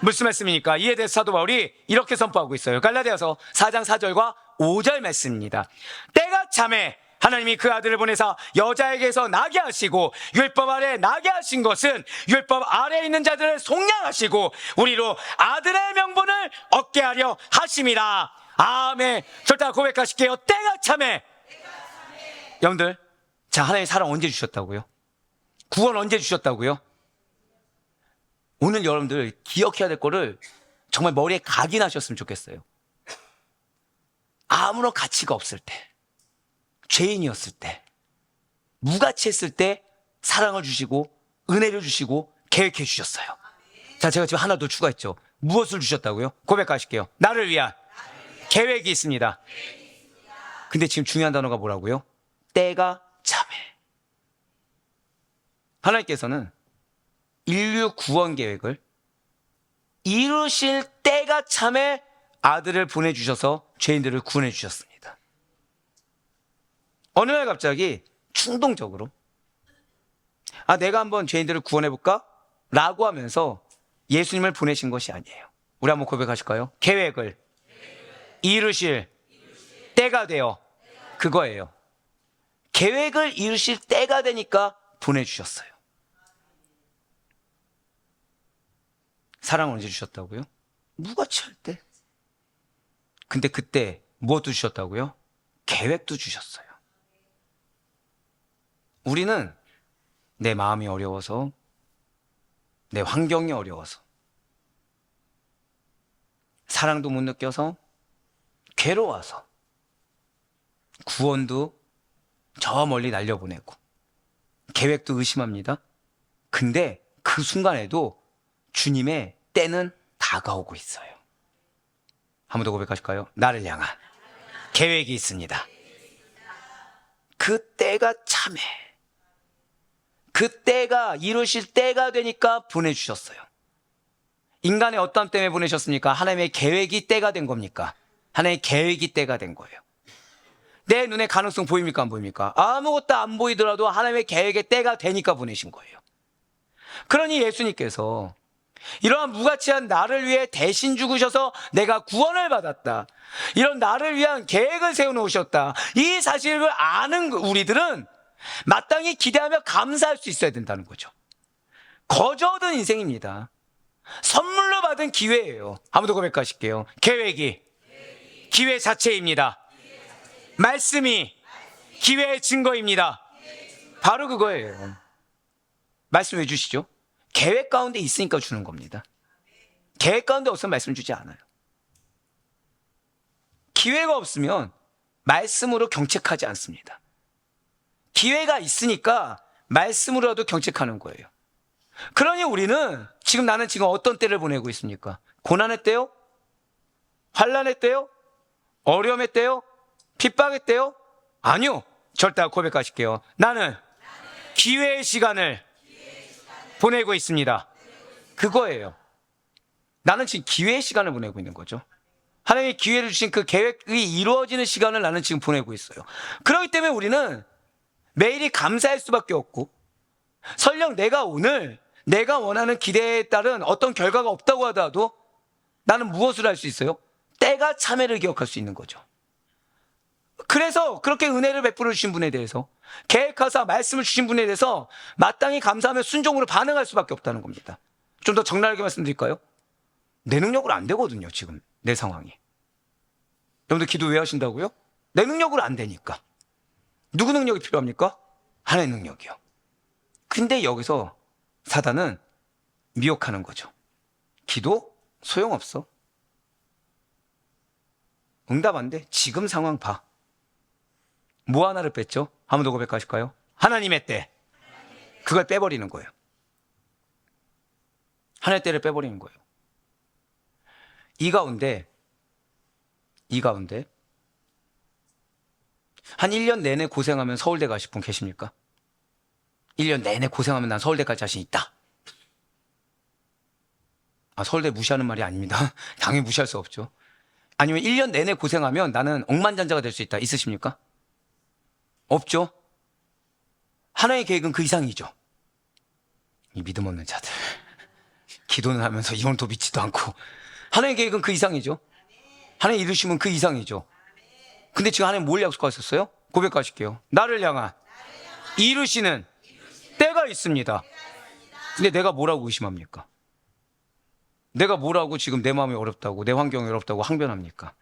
무슨 말씀입니까? 이에 대해서 사도 바울이 이렇게 선포하고 있어요. 갈라디아서 4장 4절과 5절 말씀입니다. 때가 참에 하나님이 그 아들을 보내사 여자에게서 나게 하시고 율법 아래 나게 하신 것은 율법 아래에 있는 자들을 속량하시고 우리로 아들의 명분을 얻게 하려 하심이라. 아멘. 절대 고백하실게요. 때가 참에. 여러분들, 자, 하나님 사랑 언제 주셨다고요? 구원 언제 주셨다고요? 오늘 여러분들 기억해야 될 거를 정말 머리에 각인하셨으면 좋겠어요. 아무런 가치가 없을 때, 죄인이었을 때, 무가치했을 때 사랑을 주시고 은혜를 주시고 계획해 주셨어요. 자, 제가 지금 하나 더 추가했죠. 무엇을 주셨다고요? 고백하실게요. 나를 위한 계획이 있습니다. 근데 지금 중요한 단어가 뭐라고요? 때가 참에. 하나님께서는 인류 구원 계획을 이루실 때가 참에 아들을 보내주셔서 죄인들을 구원해 주셨습니다. 어느 날 갑자기 충동적으로 내가 한번 죄인들을 구원해볼까? 라고 하면서 예수님을 보내신 것이 아니에요. 우리 한번 고백하실까요? 계획을 이루실 때가 되어, 그거예요. 계획을 이루실 때가 되니까 보내주셨어요. 사랑을 언제 주셨다고요? 무가치할 때. 근데 그때 무엇도 주셨다고요? 계획도 주셨어요. 우리는 내 마음이 어려워서, 내 환경이 어려워서, 사랑도 못 느껴서, 괴로워서, 구원도 저 멀리 날려보내고, 계획도 의심합니다. 근데 그 순간에도 주님의 때는 다가오고 있어요. 한 번 더 고백하실까요? 나를 향한 계획이 있습니다. 그 때가 참해. 그 때가 이루실 때가 되니까 보내주셨어요. 인간의 어떤 때문에 보내셨습니까? 하나님의 계획이 때가 된 겁니까? 하나님의 계획이 때가 된 거예요. 내 눈에 가능성 보입니까? 안 보입니까? 아무것도 안 보이더라도 하나님의 계획의 때가 되니까 보내신 거예요. 그러니 예수님께서 이러한 무가치한 나를 위해 대신 죽으셔서 내가 구원을 받았다, 이런 나를 위한 계획을 세워놓으셨다, 이 사실을 아는 우리들은 마땅히 기대하며 감사할 수 있어야 된다는 거죠. 거저 얻은 인생입니다. 선물로 받은 기회예요. 아무도 고백하실게요. 계획이 기회 자체입니다. 말씀이 기회의 증거입니다. 바로 그거예요. 말씀해 주시죠. 계획 가운데 있으니까 주는 겁니다. 계획 가운데 없으면 말씀 주지 않아요. 기회가 없으면 말씀으로 경책하지 않습니다. 기회가 있으니까 말씀으로라도 경책하는 거예요. 그러니 우리는 나는 지금 어떤 때를 보내고 있습니까? 고난의 때요? 환난의 때요? 어려움의 때요? 핍박의 때요? 아니요. 절대 고백하실게요. 나는 기회의 시간을 보내고 있습니다. 그거예요. 나는 지금 기회의 시간을 보내고 있는 거죠. 하나님이 기회를 주신 그 계획이 이루어지는 시간을 나는 지금 보내고 있어요. 그렇기 때문에 우리는 매일이 감사할 수밖에 없고, 설령 내가 오늘 내가 원하는 기대에 따른 어떤 결과가 없다고 하더라도 나는 무엇을 할 수 있어요? 때가 참회를 기억할 수 있는 거죠. 그래서 그렇게 은혜를 베풀어 주신 분에 대해서, 계획하사 말씀을 주신 분에 대해서 마땅히 감사하며 순종으로 반응할 수밖에 없다는 겁니다. 좀 더 적나라하게 말씀드릴까요? 내 능력으로 안 되거든요. 지금 내 상황이. 여러분들 기도 왜 하신다고요? 내 능력으로 안 되니까. 누구 능력이 필요합니까? 하나님의 능력이요. 근데 여기서 사단은 미혹하는 거죠. 기도 소용없어. 응답 안 돼. 지금 상황 봐. 뭐 하나를 뺐죠? 한 번 더 고백하실까요? 하나님의 때. 그걸 빼버리는 거예요. 하나님의 때를 빼버리는 거예요. 이 가운데 한 1년 내내 고생하면 서울대 가실 분 계십니까? 1년 내내 고생하면 난 서울대 갈 자신 있다. 서울대 무시하는 말이 아닙니다. 당연히 무시할 수 없죠. 아니면 1년 내내 고생하면 나는 억만장자가 될 수 있다. 있으십니까? 없죠. 하나님의 계획은 그 이상이죠. 이 믿음 없는 자들. 기도는 하면서 이혼도 믿지도 않고. 하나님의 계획은 그 이상이죠. 하나님 이루시면 그 이상이죠. 근데 지금 하나님 뭘 약속하셨어요? 고백하실게요. 나를 향한 이루시는 때가 있습니다. 근데 내가 뭐라고 의심합니까? 내가 뭐라고 지금 내 마음이 어렵다고, 내 환경이 어렵다고 항변합니까?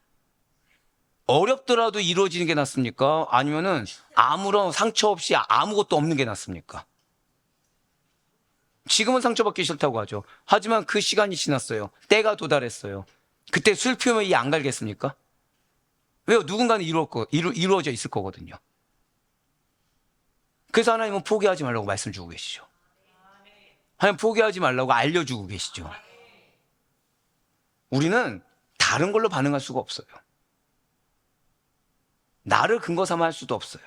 어렵더라도 이루어지는 게 낫습니까? 아니면은 아무런 상처 없이 아무것도 없는 게 낫습니까? 지금은 상처받기 싫다고 하죠. 하지만 그 시간이 지났어요. 때가 도달했어요. 그때 슬픔이 이 안 갈겠습니까? 왜요? 누군가는 이루어져 있을 거거든요. 그래서 하나님은 포기하지 말라고 말씀 주고 계시죠. 하나님 포기하지 말라고 알려주고 계시죠. 우리는 다른 걸로 반응할 수가 없어요. 나를 근거 삼아 할 수도 없어요.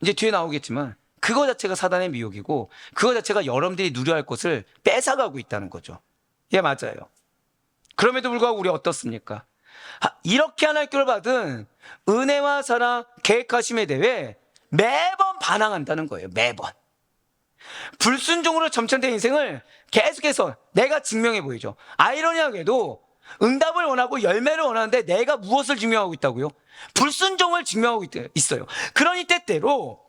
이제 뒤에 나오겠지만 그거 자체가 사단의 미혹이고, 그거 자체가 여러분들이 누려야 할 것을 뺏어가고 있다는 거죠. 예, 맞아요. 그럼에도 불구하고 우리 어떻습니까? 이렇게 하나님께로 받은 은혜와 사랑, 계획하심에 대해 매번 반항한다는 거예요. 매번. 불순종으로 점천된 인생을 계속해서 내가 증명해 보이죠. 아이러니하게도 응답을 원하고 열매를 원하는데 내가 무엇을 증명하고 있다고요? 불순종을 증명하고 있어요. 그러니 때때로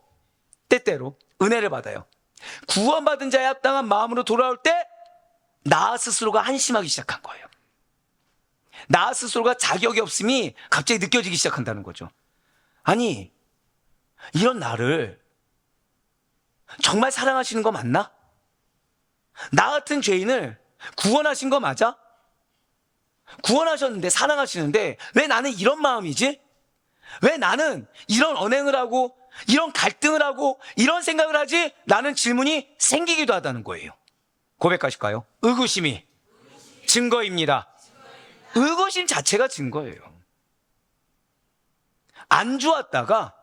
은혜를 받아요. 구원받은 자의 합당한 마음으로 돌아올 때 나 스스로가 한심하기 시작한 거예요. 나 스스로가 자격이 없음이 갑자기 느껴지기 시작한다는 거죠. 아니, 이런 나를 정말 사랑하시는 거 맞나? 나 같은 죄인을 구원하신 거 맞아? 구원하셨는데, 사랑하시는데 왜 나는 이런 마음이지? 왜 나는 이런 언행을 하고 이런 갈등을 하고 이런 생각을 하지? 라는 질문이 생기기도 하다는 거예요. 고백하실까요? 의구심이 증거입니다. 의구심 자체가 증거예요. 안 좋았다가,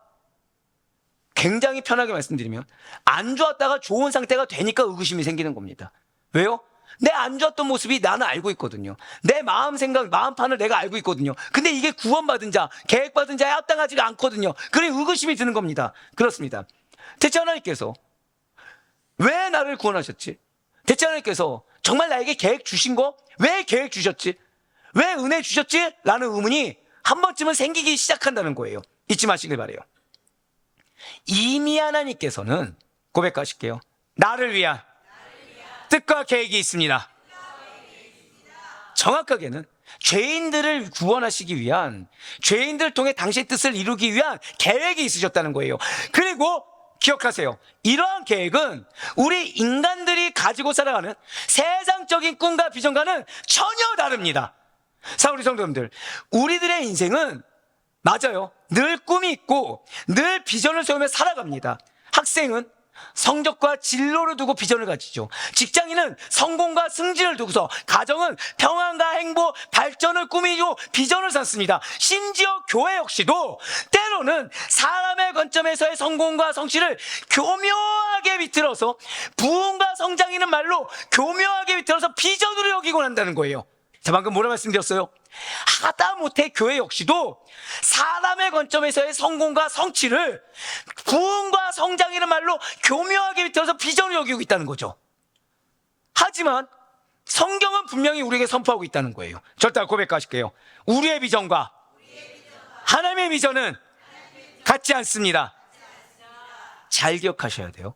굉장히 편하게 말씀드리면 안 좋았다가 좋은 상태가 되니까 의구심이 생기는 겁니다. 왜요? 내 안 좋았던 모습이 나는 알고 있거든요. 내 마음 생각, 마음판을 내가 알고 있거든요. 근데 이게 구원받은 자, 계획받은 자에 합당하지가 않거든요. 그래 의구심이 드는 겁니다. 그렇습니다. 대체 하나님께서 왜 나를 구원하셨지? 대체 하나님께서 정말 나에게 계획 주신 거? 왜 계획 주셨지? 왜 은혜 주셨지? 라는 의문이 한 번쯤은 생기기 시작한다는 거예요. 잊지 마시길 바라요. 이미 하나님께서는, 고백하실게요, 나를 위한 뜻과 계획이 있습니다. 정확하게는 죄인들을 구원하시기 위한, 죄인들을 통해 당신의 뜻을 이루기 위한 계획이 있으셨다는 거예요. 그리고 기억하세요. 이러한 계획은 우리 인간들이 가지고 살아가는 세상적인 꿈과 비전과는 전혀 다릅니다. 사랑하는 성도님들, 우리들의 인생은 맞아요. 늘 꿈이 있고 늘 비전을 세우며 살아갑니다. 학생은 성적과 진로를 두고 비전을 가지죠. 직장인은 성공과 승진을 두고서, 가정은 평안과 행복, 발전을 꾸미고 비전을 삼습니다. 심지어 교회 역시도 때로는 사람의 관점에서의 성공과 성취를 교묘하게 비틀어서, 부흥과 성장이라는 말로 교묘하게 비틀어서 비전으로 여기곤 한다는 거예요. 자, 방금 뭐라 말씀드렸어요? 하다못해 교회 역시도 사람의 관점에서의 성공과 성취를 부흥과 성장이라는 말로 교묘하게 비틀어서 비전을 여기고 있다는 거죠. 하지만 성경은 분명히 우리에게 선포하고 있다는 거예요. 절대 고백하실게요. 우리의 비전과 하나님의 비전은 같지 않습니다. 잘 기억하셔야 돼요.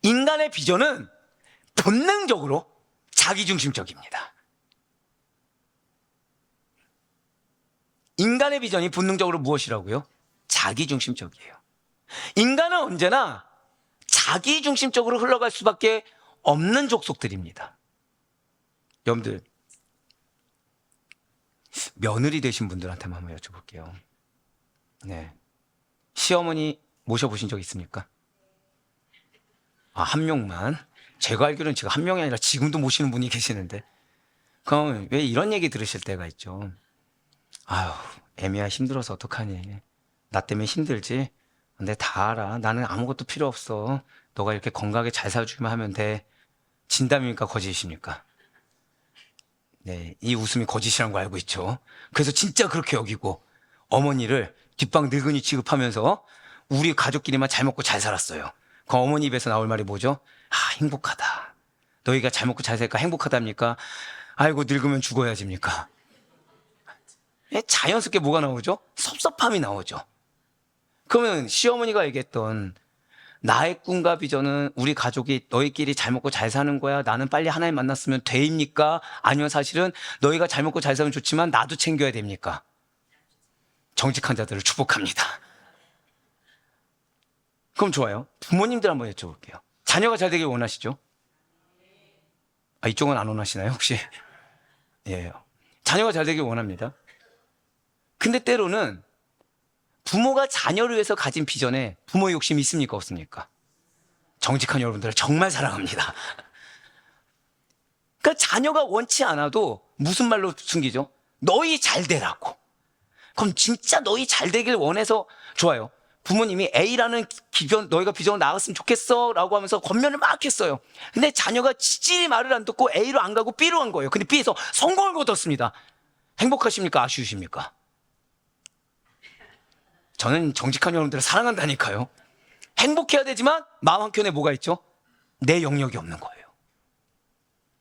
인간의 비전은 본능적으로 자기중심적입니다. 인간의 비전이 본능적으로 무엇이라고요? 자기중심적이에요. 인간은 언제나 자기중심적으로 흘러갈 수밖에 없는 족속들입니다. 여러분들, 며느리 되신 분들한테만 한번 여쭤볼게요. 네, 시어머니 모셔보신 적 있습니까? 한 명만. 제가 알기로는 지금 한 명이 아니라 지금도 모시는 분이 계시는데, 그럼 왜 이런 얘기 들으실 때가 있죠? 아유, 애미야 힘들어서 어떡하니? 나 때문에 힘들지? 근데 다 알아. 나는 아무것도 필요 없어. 너가 이렇게 건강하게 잘 살아주기만 하면 돼. 진담입니까? 거짓입니까? 네, 이 웃음이 거짓이라는 거 알고 있죠. 그래서 진짜 그렇게 여기고 어머니를 뒷방 늙은이 취급하면서 우리 가족끼리만 잘 먹고 잘 살았어요. 그 어머니 입에서 나올 말이 뭐죠? 행복하다. 너희가 잘 먹고 잘 살까 행복하답니까? 아이고, 늙으면 죽어야지입니까? 자연스럽게 뭐가 나오죠? 섭섭함이 나오죠. 그러면 시어머니가 얘기했던 나의 꿈과 비전은 우리 가족이 너희끼리 잘 먹고 잘 사는 거야, 나는 빨리 하나님 만났으면 돼입니까? 아니면 사실은 너희가 잘 먹고 잘 살면 좋지만 나도 챙겨야 됩니까? 정직한 자들을 축복합니다. 그럼 좋아요. 부모님들 한번 여쭤볼게요. 자녀가 잘 되길 원하시죠? 이쪽은 안 원하시나요 혹시? 예, 자녀가 잘 되길 원합니다. 근데 때로는 부모가 자녀를 위해서 가진 비전에 부모의 욕심이 있습니까? 없습니까? 정직한 여러분들을 정말 사랑합니다. 그러니까 자녀가 원치 않아도 무슨 말로 숨기죠? 너희 잘 되라고. 그럼 진짜 너희 잘 되길 원해서, 좋아요, 부모님이 A라는 비전, 너희가 비전으로 나갔으면 좋겠어 라고 하면서 권면을 막 했어요. 근데 자녀가 지질이 말을 안 듣고 A로 안 가고 B로 간 거예요. 근데 B에서 성공을 거뒀습니다. 행복하십니까? 아쉬우십니까? 저는 정직한 여러분들을 사랑한다니까요. 행복해야 되지만 마음 한켠에 뭐가 있죠? 내 영역이 없는 거예요.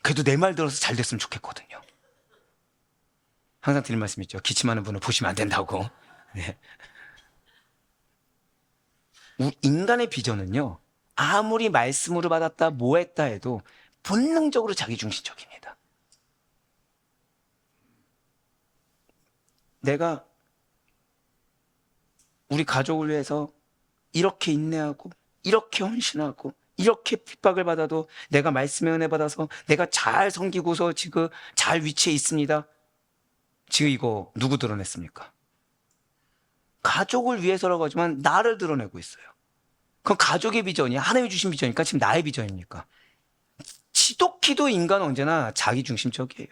그래도 내 말 들어서 잘 됐으면 좋겠거든요. 항상 드리는 말씀 있죠. 기침하는 분을 보시면 안 된다고. 네. 인간의 비전은요, 아무리 말씀으로 받았다 뭐 했다 해도 본능적으로 자기중심적입니다. 내가 우리 가족을 위해서 이렇게 인내하고 이렇게 헌신하고 이렇게 핍박을 받아도 내가 말씀의 은혜 받아서 내가 잘 섬기고서 지금 잘 위치에 있습니다. 지금 이거 누구 드러냈습니까? 가족을 위해서라고 하지만 나를 드러내고 있어요. 그럼 가족의 비전이 하나님이 주신 비전이니까 지금 나의 비전입니까? 지독히도 인간은 언제나 자기중심적이에요.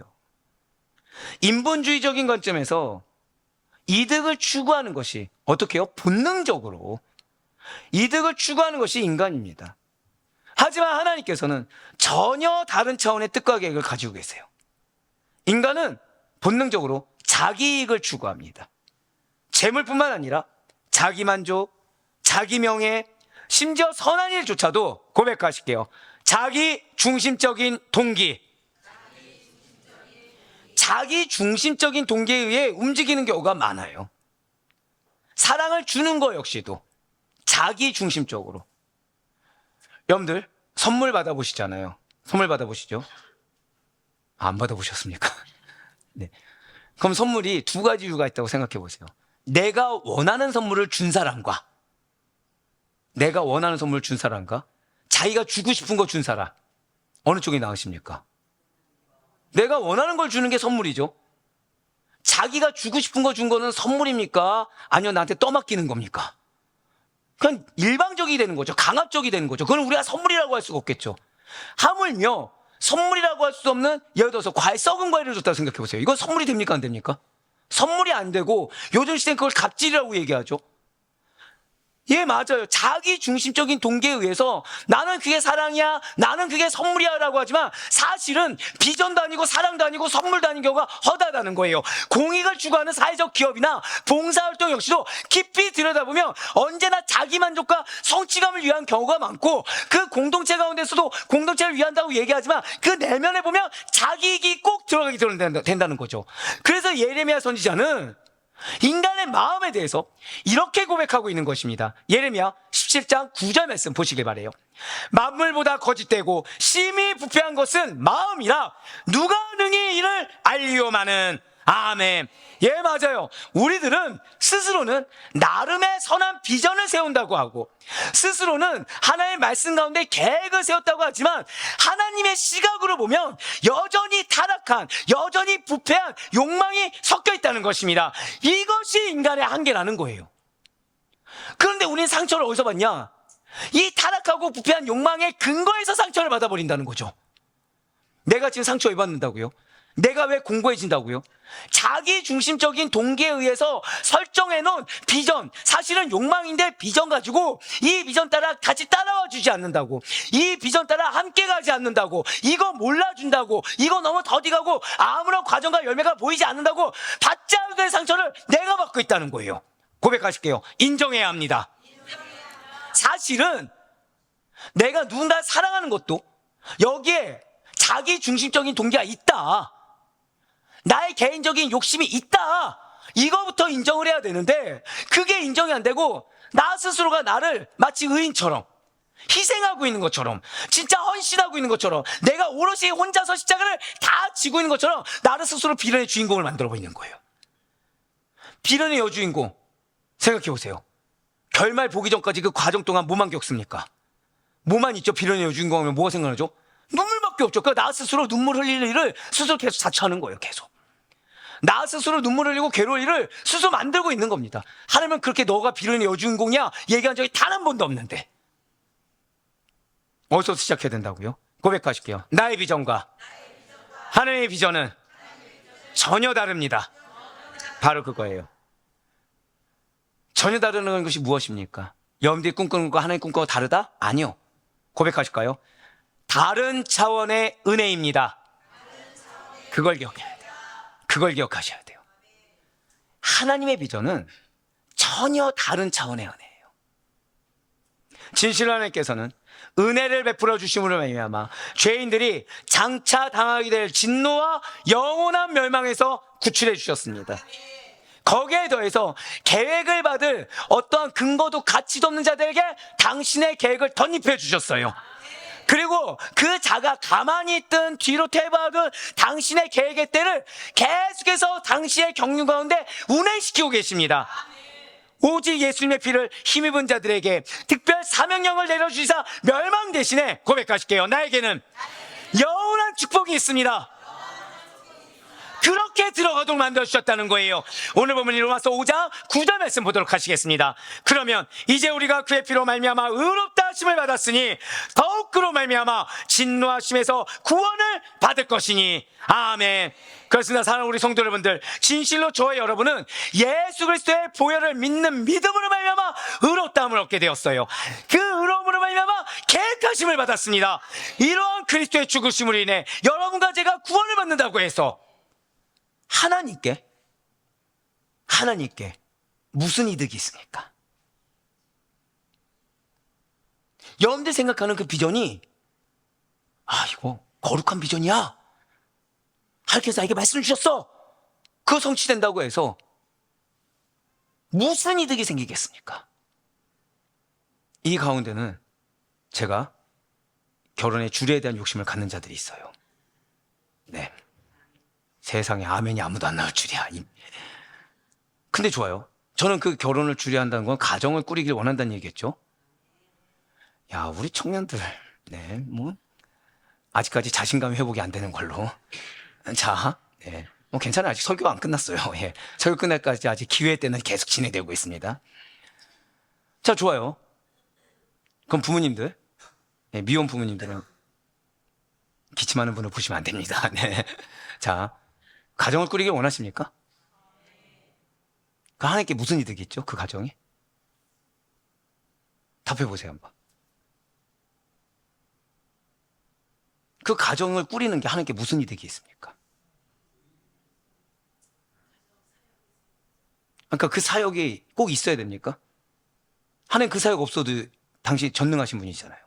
인본주의적인 관점에서 이득을 추구하는 것이 어떻게 해요? 본능적으로 이득을 추구하는 것이 인간입니다. 하지만 하나님께서는 전혀 다른 차원의 뜻과 계획을 가지고 계세요. 인간은 본능적으로 자기 이익을 추구합니다. 재물뿐만 아니라 자기 만족, 자기 명예, 심지어 선한 일조차도 고백하실게요. 자기 중심적인 동기. 자기 중심적인 동기에 의해 움직이는 경우가 많아요. 사랑을 주는 거 역시도 자기 중심적으로. 여러분들 선물 받아보시잖아요. 선물 받아보시죠. 안 받아보셨습니까? 네. 그럼 선물이 두 가지 이유가 있다고 생각해 보세요. 내가 원하는 선물을 준 사람과 내가 원하는 선물을 준 사람과 자기가 주고 싶은 거 준 사람, 어느 쪽이 나으십니까? 내가 원하는 걸 주는 게 선물이죠. 자기가 주고 싶은 거 준 거는 선물입니까? 아니면 나한테 떠맡기는 겁니까? 그냥 일방적이 되는 거죠. 강압적이 되는 거죠. 그건 우리가 선물이라고 할 수가 없겠죠. 하물며 선물이라고 할 수 없는, 예를 들어서 썩은 과일을 줬다고 생각해 보세요. 이건 선물이 됩니까? 안 됩니까? 선물이 안 되고 요즘 시대는 그걸 갑질이라고 얘기하죠. 예, 맞아요. 자기 중심적인 동기에 의해서 나는 그게 사랑이야, 나는 그게 선물이야 라고 하지만 사실은 비전도 아니고 사랑도 아니고 선물도 아닌 경우가 허다하다는 거예요. 공익을 추구하는 사회적 기업이나 봉사활동 역시도 깊이 들여다보면 언제나 자기 만족과 성취감을 위한 경우가 많고, 그 공동체 가운데서도 공동체를 위한다고 얘기하지만 그 내면에 보면 자기이익이 꼭 들어가게 된다는 거죠. 그래서 예레미야 선지자는 인간의 마음에 대해서 이렇게 고백하고 있는 것입니다. 예레미야 17장 9절 말씀 보시길 바래요. 만물보다 거짓되고 심히 부패한 것은 마음이라 누가 능히 이를 알리오마는. 아멘. 예, 맞아요. 우리들은 스스로는 나름의 선한 비전을 세운다고 하고 스스로는 하나님의 말씀 가운데 계획을 세웠다고 하지만 하나님의 시각으로 보면 여전히 타락한, 여전히 부패한 욕망이 섞여 있다는 것입니다. 이것이 인간의 한계라는 거예요. 그런데 우리는 상처를 어디서 받냐? 이 타락하고 부패한 욕망의 근거에서 상처를 받아버린다는 거죠. 내가 지금 상처 왜 받는다고요? 내가 왜 공고해진다고요? 자기 중심적인 동기에 의해서 설정해놓은 비전, 사실은 욕망인데 비전 가지고 이 비전 따라 같이 따라와 주지 않는다고, 이 비전 따라 함께 가지 않는다고, 이거 몰라준다고, 이거 너무 더디가고 아무런 과정과 열매가 보이지 않는다고 받지 않을 상처를 내가 받고 있다는 거예요. 고백하실게요. 인정해야 합니다. 사실은 내가 누군가를 사랑하는 것도 여기에 자기 중심적인 동기가 있다, 나의 개인적인 욕심이 있다, 이거부터 인정을 해야 되는데 그게 인정이 안 되고 나 스스로가 나를 마치 의인처럼 희생하고 있는 것처럼, 진짜 헌신하고 있는 것처럼, 내가 오롯이 혼자서 십자가를 다 지고 있는 것처럼 나를 스스로 비련의 주인공을 만들어 보이는 거예요. 비련의 여주인공 생각해 보세요. 결말 보기 전까지 그 과정 동안 뭐만 겪습니까? 뭐만 있죠? 비련의 여주인공 하면 뭐가 생각나죠? 눈물밖에 없죠. 그러니까 나 스스로 눈물 흘릴 일을 스스로 계속 자처하는 거예요. 계속 나 스스로 눈물 흘리고 괴로울 일을 스스로 만들고 있는 겁니다. 하나님은 그렇게 너가 비련의 여주인공이야 얘기한 적이 단 한 번도 없는데 어디서 시작해야 된다고요? 고백하실게요. 나의 비전과 하나님의 비전은 전혀 다릅니다. 바로 그거예요. 전혀 다르는 것이 무엇입니까? 여러분들이 꿈꾸는 것과 하나님 꿈꾸는 거 다르다? 아니요. 고백하실까요? 다른 차원의 은혜입니다. 그걸 기억해야 돼요. 그걸 기억하셔야 돼요. 하나님의 비전은 전혀 다른 차원의 은혜예요. 진실로 하나님께서는 은혜를 베풀어 주심으로 말미암아 죄인들이 장차 당하게 될 진노와 영원한 멸망에서 구출해 주셨습니다. 거기에 더해서 계획을 받을 어떠한 근거도 가치도 없는 자들에게 당신의 계획을 덧입혀 주셨어요. 그리고 그 자가 가만히 있든 뒤로 퇴보하든 당신의 계획의 때를 계속해서 당시의 경륜 가운데 운행시키고 계십니다. 오직 예수님의 피를 힘입은 자들에게 특별 사명령을 내려주시사 멸망 대신에 고백하실게요. 나에게는 영원한 축복이 있습니다. 그렇게 들어가도록 만들어주셨다는 거예요. 오늘 보면 로마서 5장 9절 말씀 보도록 하시겠습니다. 그러면 이제 우리가 그의 피로 말미암아 의롭다 하심을 받았으니 더욱 그로 말미암아 진노하심에서 구원을 받을 것이니 아멘. 그렇습니다. 사랑하는 우리 성도 여러분들, 진실로 저와 여러분은 예수 그리스도의 보혈을 믿는 믿음으로 말미암아 의롭다함을 얻게 되었어요. 그 의로움으로 말미암아 계획하심을 받았습니다. 이러한 그리스도의 죽으심으로 인해 여러분과 제가 구원을 받는다고 해서 하나님께 무슨 이득이 있습니까? 여러분들 생각하는 그 비전이 이거 거룩한 비전이야, 하나님께서 나에게 말씀을 주셨어, 그거 성취된다고 해서 무슨 이득이 생기겠습니까? 이 가운데는 제가 결혼의 주례에 대한 욕심을 갖는 자들이 있어요. 네, 세상에 아멘이 아무도 안 나올 줄이야. 근데 좋아요. 저는 그 결혼을 주례한다는 건 가정을 꾸리길 원한다는 얘기겠죠. 야, 우리 청년들, 네, 뭐 아직까지 자신감 회복이 안 되는 걸로. 자, 네, 뭐 괜찮아요. 아직 설교가 안 끝났어요. 예, 설교 끝날까지 아직 기회 때는 계속 진행되고 있습니다. 자, 좋아요. 그럼 부모님들, 네, 미혼 부모님들은 기침하는 분을 보시면 안 됩니다. 네, 자, 가정을 꾸리길 원하십니까? 그 하나님께 무슨 이득이 있죠? 그 가정에? 답해보세요, 한번. 그 가정을 꾸리는 게 하나님께 무슨 이득이 있습니까? 그러니까 그 사역이 꼭 있어야 됩니까? 하나님 그 사역 없어도 당신 전능하신 분이잖아요.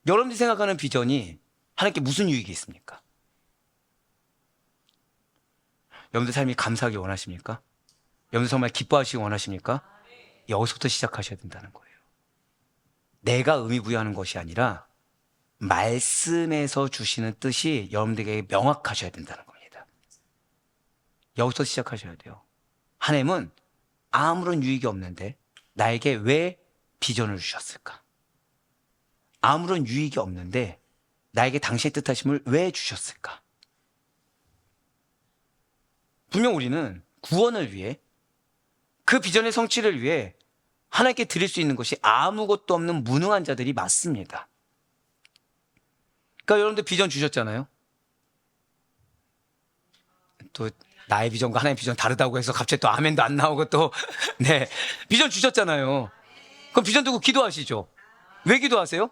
여러분들이 생각하는 비전이 하나님께 무슨 유익이 있습니까? 여러분들 삶이 감사하기 원하십니까? 여러분들 정말 기뻐하시기 원하십니까? 여기서부터 시작하셔야 된다는 거예요. 내가 의미 부여하는 것이 아니라 말씀에서 주시는 뜻이 여러분들에게 명확하셔야 된다는 겁니다. 여기서 시작하셔야 돼요. 하나님은 아무런 유익이 없는데 나에게 왜 비전을 주셨을까? 아무런 유익이 없는데 나에게 당신의 뜻하심을 왜 주셨을까? 분명 우리는 구원을 위해, 그 비전의 성취를 위해 하나님께 드릴 수 있는 것이 아무것도 없는 무능한 자들이 맞습니다. 그러니까 여러분들 비전 주셨잖아요. 또 나의 비전과 하나님의 비전 다르다고 해서 갑자기 또 아멘도 안 나오고 또 네, 비전 주셨잖아요. 그럼 비전 두고 기도하시죠. 왜 기도하세요?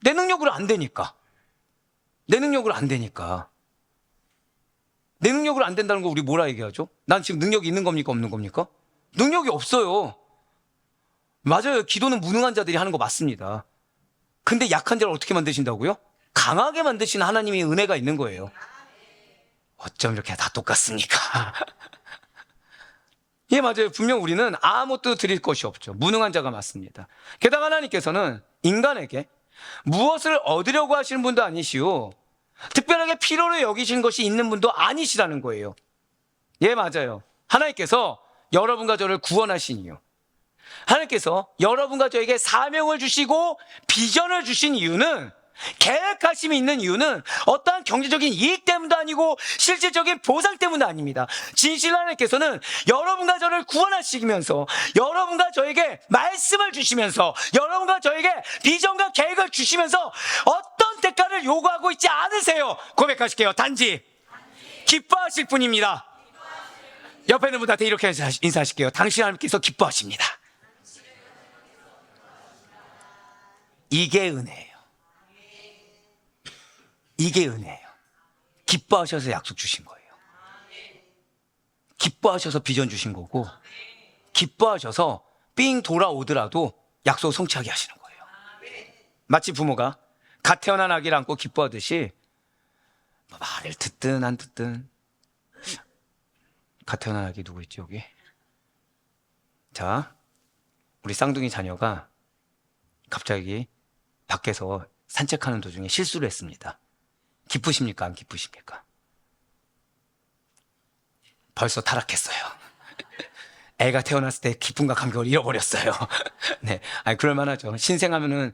내 능력으로 안 되니까. 내 능력으로 안 되니까. 내 능력으로 안 된다는 거 우리 뭐라 얘기하죠? 난 지금 능력이 있는 겁니까, 없는 겁니까? 능력이 없어요. 맞아요. 기도는 무능한 자들이 하는 거 맞습니다. 근데 약한 자를 어떻게 만드신다고요? 강하게 만드시는 하나님의 은혜가 있는 거예요. 어쩜 이렇게 다 똑같습니까? 예, 맞아요. 분명 우리는 아무것도 드릴 것이 없죠. 무능한 자가 맞습니다. 게다가 하나님께서는 인간에게 무엇을 얻으려고 하시는 분도 아니시오, 특별하게 필요로 여기시는 것이 있는 분도 아니시라는 거예요. 예, 맞아요. 하나님께서 여러분과 저를 구원하신 이유, 하나님께서 여러분과 저에게 사명을 주시고 비전을 주신 이유는, 계획하심이 있는 이유는 어떠한 경제적인 이익 때문도 아니고 실질적인 보상 때문도 아닙니다. 진실로 하나님께서는 여러분과 저를 구원하시면서, 여러분과 저에게 말씀을 주시면서, 여러분과 저에게 비전과 계획을 주시면서 어떤 대가를 요구하고 있지 않으세요. 고백하실게요. 단지 기뻐하실 뿐입니다. 옆에 있는 분한테 이렇게 인사하실게요. 당신 하나님께서 기뻐하십니다. 이게 은혜예요. 이게 은혜예요. 기뻐하셔서 약속 주신 거예요. 기뻐하셔서 비전 주신 거고, 기뻐하셔서 삥 돌아오더라도 약속 성취하게 하시는 거예요. 마치 부모가 갓 태어난 아기를 안고 기뻐하듯이 말을 듣든 안 듣든. 갓 태어난 아기 누구 있지 여기? 자, 우리 쌍둥이 자녀가 갑자기 밖에서 산책하는 도중에 실수를 했습니다. 기쁘십니까? 안 기쁘십니까? 벌써 타락했어요. 애가 태어났을 때 기쁨과 감격을 잃어버렸어요. 네, 아니 그럴만하죠. 신생하면은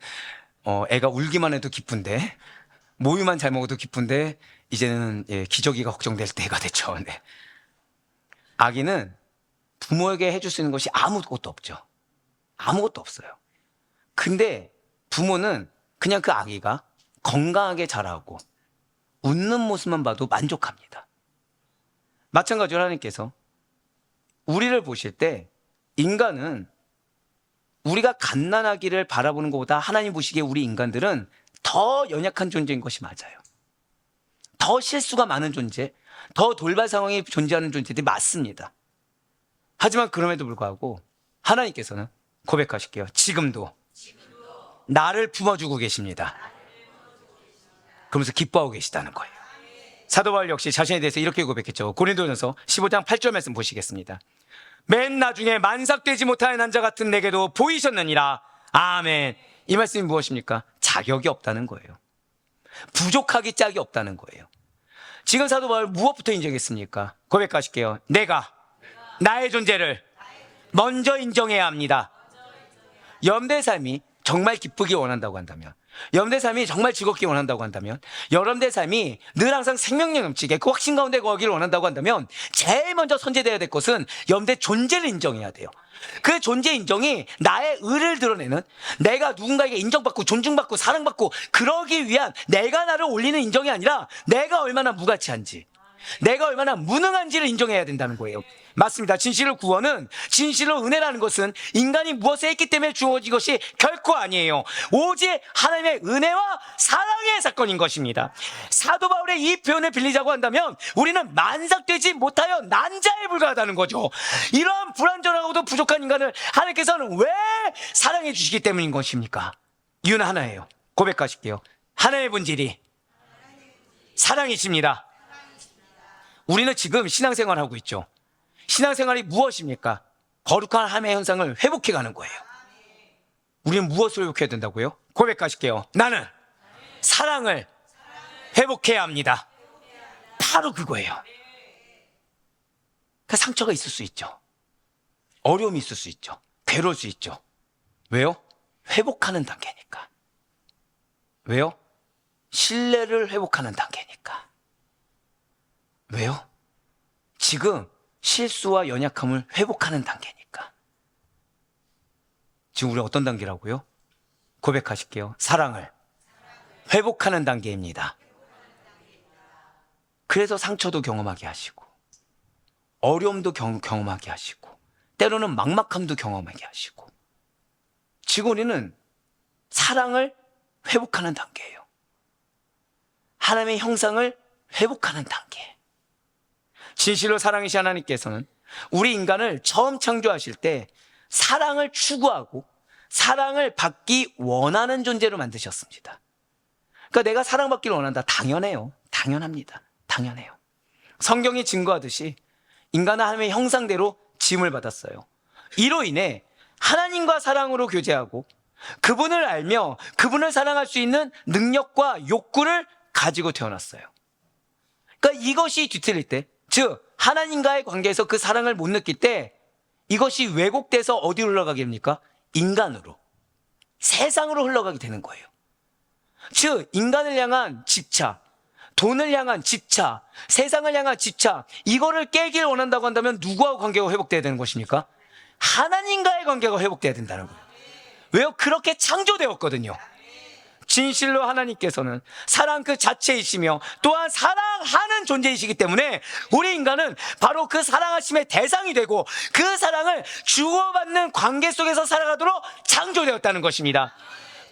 애가 울기만 해도 기쁜데, 모유만 잘 먹어도 기쁜데, 이제는 기저귀가 걱정될 때가 됐죠. 네. 아기는 부모에게 해줄 수 있는 것이 아무것도 없죠. 아무것도 없어요. 근데 부모는 그냥 그 아기가 건강하게 자라고 웃는 모습만 봐도 만족합니다. 마찬가지로 하나님께서 우리를 보실 때 인간은 우리가 갓난아기를 바라보는 것보다 하나님 보시기에 우리 인간들은 더 연약한 존재인 것이 맞아요. 더 실수가 많은 존재, 더 돌발 상황이 존재하는 존재들이 맞습니다. 하지만 그럼에도 불구하고 하나님께서는 고백하실게요. 지금도 나를 품어주고 계십니다. 그러면서 기뻐하고 계시다는 거예요. 사도 바울 역시 자신에 대해서 이렇게 고백했죠. 고린도전서 15장 8절 말씀 보시겠습니다. 맨 나중에 만삭되지 못할 난자 같은 내게도 보이셨느니라. 아멘. 이 말씀이 무엇입니까? 자격이 없다는 거예요. 부족하기 짝이 없다는 거예요. 지금 사도 바울 무엇부터 인정했습니까? 고백하실게요. 내가 나의 존재를 먼저 인정해야 합니다. 여러분들의 삶이 정말 기쁘기 원한다고 한다면, 여러분들의 삶이 정말 즐겁기 원한다고 한다면, 여러분들의 삶이 늘 항상 생명력 넘치게 그 확신 가운데 거하기를 원한다고 한다면 제일 먼저 선제되어야 될 것은 여러분들의 존재를 인정해야 돼요. 그 존재 인정이 나의 의를 드러내는, 내가 누군가에게 인정받고 존중받고 사랑받고 그러기 위한 내가 나를 올리는 인정이 아니라 내가 얼마나 무가치한지, 내가 얼마나 무능한지를 인정해야 된다는 거예요. 맞습니다. 진실로 구원은, 진실로 은혜라는 것은 인간이 무엇을 했기 때문에 주어진 것이 결코 아니에요. 오직 하나님의 은혜와 사랑의 사건인 것입니다. 사도 바울의 이 표현을 빌리자고 한다면 우리는 만삭되지 못하여 난자에 불과하다는 거죠. 이러한 불완전하고도 부족한 인간을 하나님께서는 왜 사랑해 주시기 때문인 것입니까? 이유는 하나예요. 고백하실게요. 하나님의 본질이 사랑이십니다. 우리는 지금 신앙생활을 하고 있죠. 신앙생활이 무엇입니까? 거룩한 하나님의 현상을 회복해가는 거예요. 우리는 무엇을 회복해야 된다고요? 고백하실게요. 나는 사랑을 회복해야 합니다. 바로 그거예요. 그 상처가 있을 수 있죠. 어려움이 있을 수 있죠. 괴로울 수 있죠. 왜요? 회복하는 단계니까. 왜요? 신뢰를 회복하는 단계니까. 왜요? 지금 실수와 연약함을 회복하는 단계니까. 지금 우리 어떤 단계라고요? 고백하실게요. 사랑을 회복하는 단계입니다. 그래서 상처도 경험하게 하시고, 어려움도 경험하게 하시고, 때로는 막막함도 경험하게 하시고, 지금 우리는 사랑을 회복하는 단계예요. 하나님의 형상을 회복하는 단계. 진실로 사랑이신 하나님께서는 우리 인간을 처음 창조하실 때 사랑을 추구하고 사랑을 받기 원하는 존재로 만드셨습니다. 그러니까 내가 사랑받기를 원한다. 당연해요. 당연합니다. 당연해요. 성경이 증거하듯이 인간은 하나님의 형상대로 지음을 받았어요. 이로 인해 하나님과 사랑으로 교제하고 그분을 알며 그분을 사랑할 수 있는 능력과 욕구를 가지고 태어났어요. 그러니까 이것이 뒤틀릴 때, 즉 하나님과의 관계에서 그 사랑을 못 느낄 때 이것이 왜곡돼서 어디로 흘러가게 됩니까? 인간으로, 세상으로 흘러가게 되는 거예요. 즉 인간을 향한 집착, 돈을 향한 집착, 세상을 향한 집착, 이거를 깨기를 원한다고 한다면 누구하고 관계가 회복돼야 되는 것입니까? 하나님과의 관계가 회복돼야 된다는 거예요. 왜요? 그렇게 창조되었거든요. 진실로 하나님께서는 사랑 그 자체이시며 또한 사랑하는 존재이시기 때문에 우리 인간은 바로 그 사랑하심의 대상이 되고 그 사랑을 주고받는 관계 속에서 살아가도록 창조되었다는 것입니다.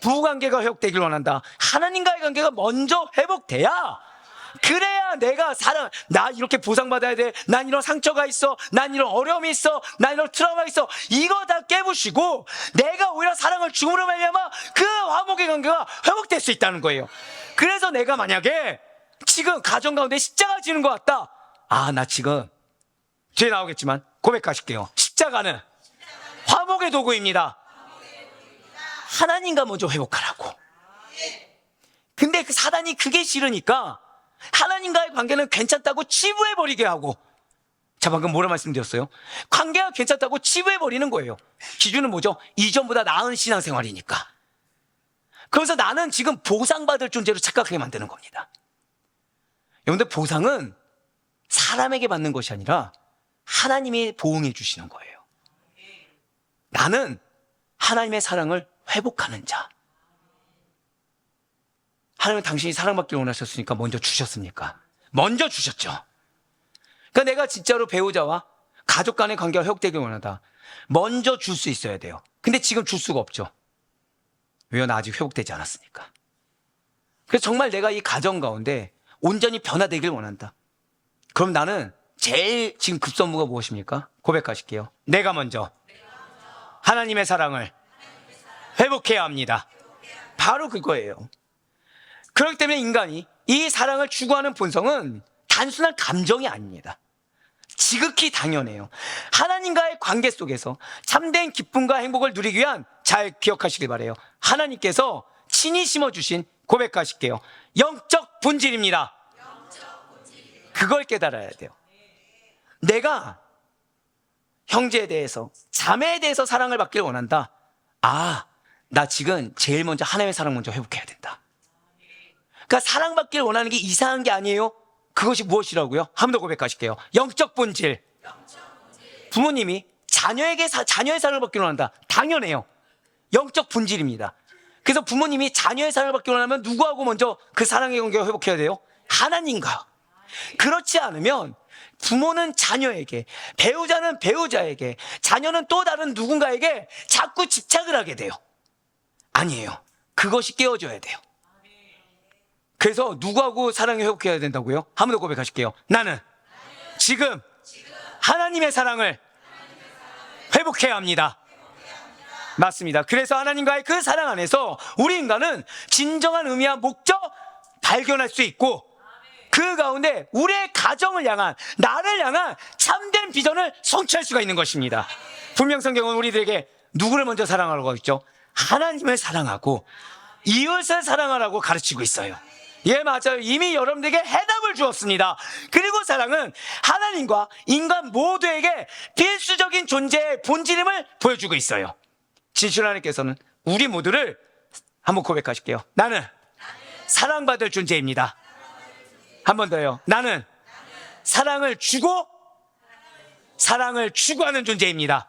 부부관계가 회복되길 원한다. 하나님과의 관계가 먼저 회복돼야 그래야 내가 나 이렇게 보상받아야 돼. 난 이런 상처가 있어. 난 이런 어려움이 있어. 난 이런 트라우마가 있어. 이거 다 깨부시고 내가 오히려 사랑을 죽음으로 말미암아 그 화목의 관계가 회복될 수 있다는 거예요. 그래서 내가 만약에 지금 가정 가운데 십자가 지는 것 같다. 나 지금 뒤에 나오겠지만 고백하실게요. 십자가는 화목의 도구입니다. 하나님과 먼저 회복하라고. 근데 그 사단이 그게 싫으니까 하나님과의 관계는 괜찮다고 치부해버리게 하고, 자, 방금 뭐라 말씀드렸어요? 관계가 괜찮다고 치부해버리는 거예요. 기준은 뭐죠? 이전보다 나은 신앙생활이니까. 그래서 나는 지금 보상받을 존재로 착각하게 만드는 겁니다. 여러분들, 보상은 사람에게 받는 것이 아니라 하나님이 보응해 주시는 거예요. 나는 하나님의 사랑을 회복하는 자. 하나님은 당신이 사랑받기를 원하셨으니까 먼저 주셨습니까? 먼저 주셨죠. 그러니까 내가 진짜로 배우자와 가족 간의 관계가 회복되길 원한다. 먼저 줄 수 있어야 돼요. 근데 지금 줄 수가 없죠. 왜요? 나 아직 회복되지 않았으니까. 그래서 정말 내가 이 가정 가운데 온전히 변화되길 원한다. 그럼 나는 제일 지금 급선무가 무엇입니까? 고백하실게요. 내가 먼저 하나님의 사랑을 회복해야 합니다. 바로 그거예요. 그렇기 때문에 인간이 이 사랑을 추구하는 본성은 단순한 감정이 아닙니다. 지극히 당연해요. 하나님과의 관계 속에서 참된 기쁨과 행복을 누리기 위한, 잘 기억하시길 바라요, 하나님께서 친히 심어주신, 고백하실게요, 영적 본질입니다. 그걸 깨달아야 돼요. 내가 형제에 대해서, 자매에 대해서 사랑을 받기를 원한다. 나 지금 제일 먼저 하나님의 사랑 먼저 회복해야 된다. 그러니까 사랑받기를 원하는 게 이상한 게 아니에요. 그것이 무엇이라고요? 한 번 더 고백하실게요. 영적 본질. 부모님이 자녀의 사랑을 받기를 원한다. 당연해요. 영적 본질입니다. 그래서 부모님이 자녀의 사랑을 받기를 원하면 누구하고 먼저 그 사랑의 관계가 회복해야 돼요? 하나님과. 그렇지 않으면 부모는 자녀에게, 배우자는 배우자에게, 자녀는 또 다른 누군가에게 자꾸 집착을 하게 돼요. 아니에요. 그것이 깨어져야 돼요. 그래서 누구하고 사랑이 회복해야 된다고요? 한 번 더 고백하실게요. 나는 지금 하나님의 사랑을 회복해야 합니다. 맞습니다. 그래서 하나님과의 그 사랑 안에서 우리 인간은 진정한 의미와 목적 발견할 수 있고, 그 가운데 우리의 가정을 향한, 나를 향한 참된 비전을 성취할 수가 있는 것입니다. 분명 성경은 우리들에게 누구를 먼저 사랑하라고 했죠? 하나님을 사랑하고 이웃을 사랑하라고 가르치고 있어요. 예, 맞아요. 이미 여러분들에게 해답을 주었습니다. 그리고 사랑은 하나님과 인간 모두에게 필수적인 존재의 본질임을 보여주고 있어요. 진실 하나님께서는 우리 모두를, 한번 고백하실게요. 나는 사랑받을 존재입니다. 한 번 더요. 나는 사랑을 주고 사랑을 추구하는 존재입니다.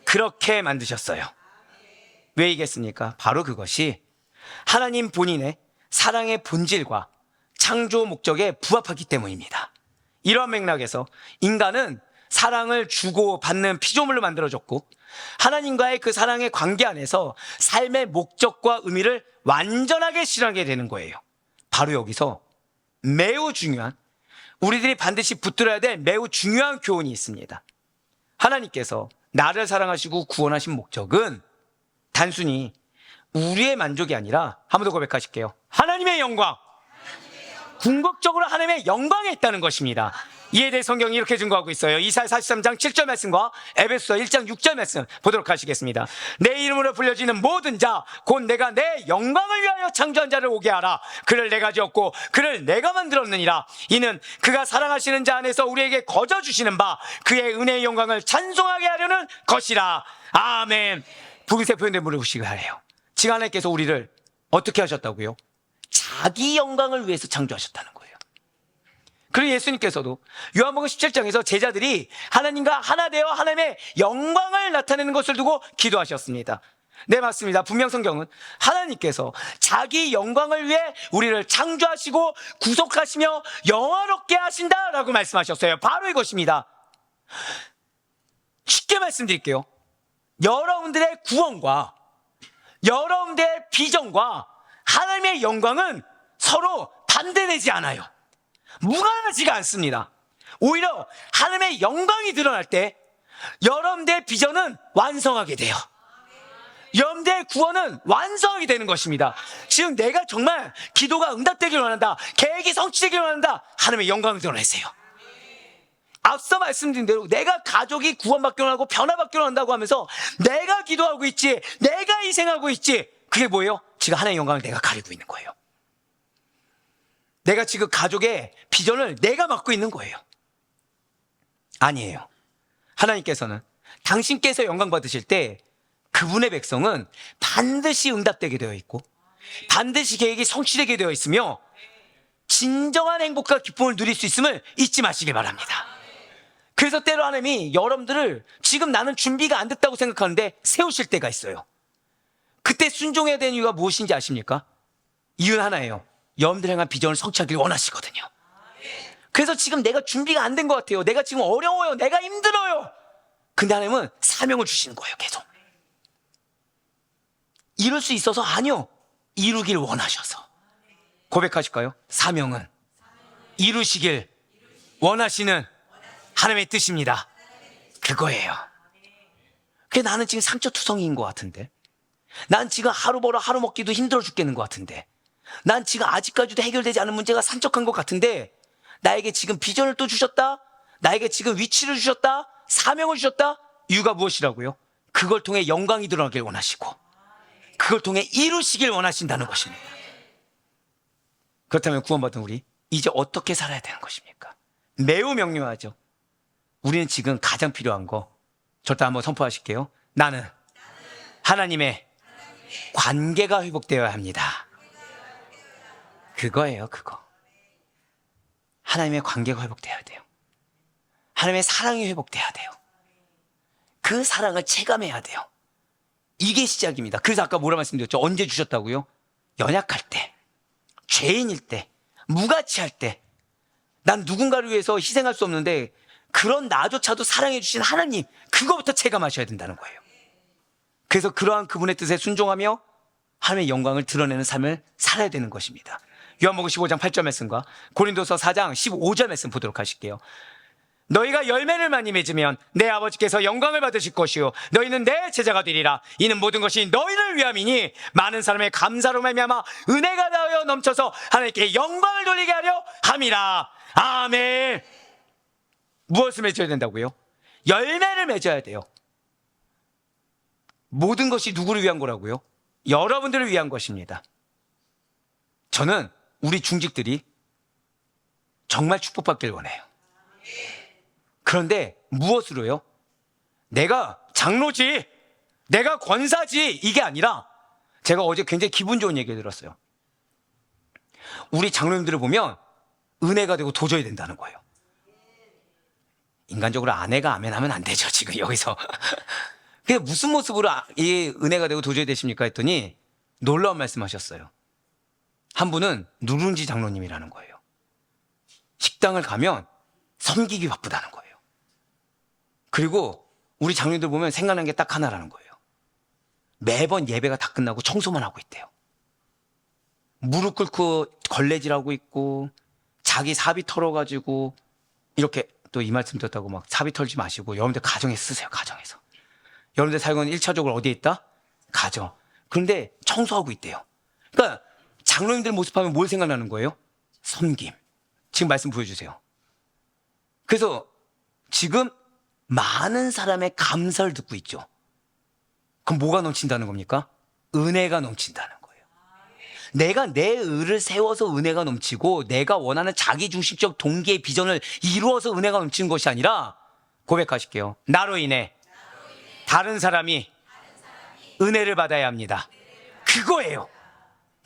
그렇게 만드셨어요. 왜이겠습니까? 바로 그것이 하나님 본인의 사랑의 본질과 창조 목적에 부합하기 때문입니다. 이러한 맥락에서 인간은 사랑을 주고 받는 피조물로 만들어졌고, 하나님과의 그 사랑의 관계 안에서 삶의 목적과 의미를 완전하게 실현하게 되는 거예요. 바로 여기서 매우 중요한, 우리들이 반드시 붙들어야 될 매우 중요한 교훈이 있습니다. 하나님께서 나를 사랑하시고 구원하신 목적은 단순히 우리의 만족이 아니라, 한 번 더 고백하실게요, 하나님의 영광, 궁극적으로 하나님의 영광에 있다는 것입니다. 이에 대해 성경이 이렇게 증거하고 있어요. 이사야 43장 7절 말씀과 에베소서 1장 6절 말씀 보도록 하시겠습니다. 내 이름으로 불려지는 모든 자, 곧 내가 내 영광을 위하여 창조한 자를 오게 하라. 그를 내가 지었고 그를 내가 만들었느니라. 이는 그가 사랑하시는 자 안에서 우리에게 거저 주시는 바 그의 은혜의 영광을 찬송하게 하려는 것이라. 아멘. 부기세 표현된 물으시기 하래요. 지금 하나님께서 우리를 어떻게 하셨다고요? 자기 영광을 위해서 창조하셨다는 거예요. 그리고 예수님께서도 요한복음 17장에서 제자들이 하나님과 하나 되어 하나님의 영광을 나타내는 것을 두고 기도하셨습니다. 네, 맞습니다. 분명 성경은 하나님께서 자기 영광을 위해 우리를 창조하시고 구속하시며 영화롭게 하신다라고 말씀하셨어요. 바로 이것입니다. 쉽게 말씀드릴게요. 여러분들의 구원과 여러분들의 비전과 하나님의 영광은 서로 반대되지 않아요. 무관하지가 않습니다. 오히려 하나님의 영광이 드러날 때 여러분들의 비전은 완성하게 돼요. 여러분들의 구원은 완성하게 되는 것입니다. 지금 내가 정말 기도가 응답되기를 원한다, 계획이 성취되기를 원한다, 하나님의 영광을 드러내세요. 앞서 말씀드린 대로 내가 가족이 구원받기를 원하고 변화받기를 원한다고 하면서 내가 기도하고 있지, 내가 희생하고 있지, 그게 뭐예요? 지금 하나님의 영광을 내가 가리고 있는 거예요. 내가 지금 가족의 비전을 내가 맡고 있는 거예요. 아니에요. 하나님께서는 당신께서 영광 받으실 때 그분의 백성은 반드시 응답되게 되어 있고 반드시 계획이 성취되게 되어 있으며 진정한 행복과 기쁨을 누릴 수 있음을 잊지 마시길 바랍니다. 그래서 때로 하나님이 여러분들을 지금 나는 준비가 안 됐다고 생각하는데 세우실 때가 있어요. 그때 순종해야 되는 이유가 무엇인지 아십니까? 이유는 하나예요. 여러분들 향한 비전을 성취하길 원하시거든요. 그래서 지금 내가 준비가 안 된 것 같아요. 내가 지금 어려워요. 내가 힘들어요. 근데 하나님은 사명을 주시는 거예요. 계속. 이룰 수 있어서 아니요. 이루길 원하셔서. 고백하실까요? 사명은 이루시길 원하시는 하나님의 뜻입니다. 그거예요. 그게 나는 지금 상처투성이인 것 같은데, 난 지금 하루 벌어 하루 먹기도 힘들어 죽겠는 것 같은데, 난 지금 아직까지도 해결되지 않은 문제가 산적한 것 같은데, 나에게 지금 비전을 또 주셨다, 나에게 지금 위치를 주셨다, 사명을 주셨다. 이유가 무엇이라고요? 그걸 통해 영광이 드러나길 원하시고 그걸 통해 이루시길 원하신다는 것입니다. 그렇다면 구원받은 우리 이제 어떻게 살아야 되는 것입니까? 매우 명료하죠. 우리는 지금 가장 필요한 거, 저도 한번 선포하실게요. 나는 하나님의 관계가 회복되어야 합니다. 그거예요. 그거. 하나님의 관계가 회복돼야 돼요. 하나님의 사랑이 회복돼야 돼요. 그 사랑을 체감해야 돼요. 이게 시작입니다. 그래서 아까 뭐라 말씀드렸죠? 언제 주셨다고요? 연약할 때, 죄인일 때, 무가치할 때, 난 누군가를 위해서 희생할 수 없는데 그런 나조차도 사랑해 주신 하나님, 그거부터 체감하셔야 된다는 거예요. 그래서 그러한 그분의 뜻에 순종하며 하나님의 영광을 드러내는 삶을 살아야 되는 것입니다. 요한복음 15장 8절 말씀과 고린도서 4장 15절 말씀 보도록 하실게요. 너희가 열매를 많이 맺으면 내 아버지께서 영광을 받으실 것이요 너희는 내 제자가 되리라. 이는 모든 것이 너희를 위함이니 많은 사람의 감사로 말미암아 은혜가 다하여 넘쳐서 하나님께 영광을 돌리게 하려 함이라. 아멘. 무엇을 맺어야 된다고요? 열매를 맺어야 돼요. 모든 것이 누구를 위한 거라고요? 여러분들을 위한 것입니다. 저는 우리 중직들이 정말 축복받길 원해요. 그런데 무엇으로요? 내가 장로지, 내가 권사지, 이게 아니라, 제가 어제 굉장히 기분 좋은 얘기를 들었어요. 우리 장로님들을 보면 은혜가 되고 도져야 된다는 거예요. 인간적으로 아내가 아멘하면 안 되죠, 지금 여기서. 그게 무슨 모습으로 이 은혜가 되고 도져야 되십니까 했더니 놀라운 말씀하셨어요. 한 분은 누룽지 장로님이라는 거예요. 식당을 가면 섬기기 바쁘다는 거예요. 그리고 우리 장로님들 보면 생각나는 게 딱 하나라는 거예요. 매번 예배가 다 끝나고 청소만 하고 있대요. 무릎 꿇고 걸레질하고 있고, 자기 사비 털어가지고, 이렇게 또 이 말씀 듣다고 막 사비 털지 마시고 여러분들 가정에 쓰세요. 가정에서. 여러분들 사역은 1차적으로 어디에 있다? 가정. 그런데 청소하고 있대요. 그러니까 장로님들 모습하면 뭘 생각나는 거예요? 섬김. 지금 말씀 보여주세요. 그래서 지금 많은 사람의 감사를 듣고 있죠. 그럼 뭐가 넘친다는 겁니까? 은혜가 넘친다는 거예요. 내가 내 의를 세워서 은혜가 넘치고 내가 원하는 자기중심적 동기의 비전을 이루어서 은혜가 넘치는 것이 아니라, 고백하실게요. 나로 인해 다른 사람이 은혜를 받아야 합니다. 그거예요.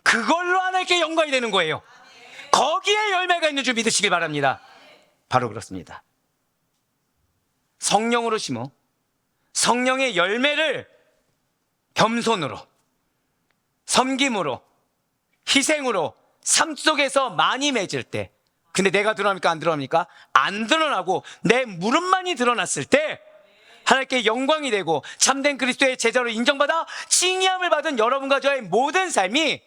그걸로 하나님께 영광이 되는 거예요. 거기에 열매가 있는 줄 믿으시길 바랍니다. 바로 그렇습니다. 성령으로 심어 성령의 열매를 겸손으로, 섬김으로, 희생으로 삶 속에서 많이 맺을 때, 근데 내가 드러납니까? 안 드러납니까? 안 드러나고 내 무릎만이 드러났을 때 하나님께 영광이 되고 참된 그리스도의 제자로 인정받아 칭의함을 받은 여러분과 저의 모든 삶이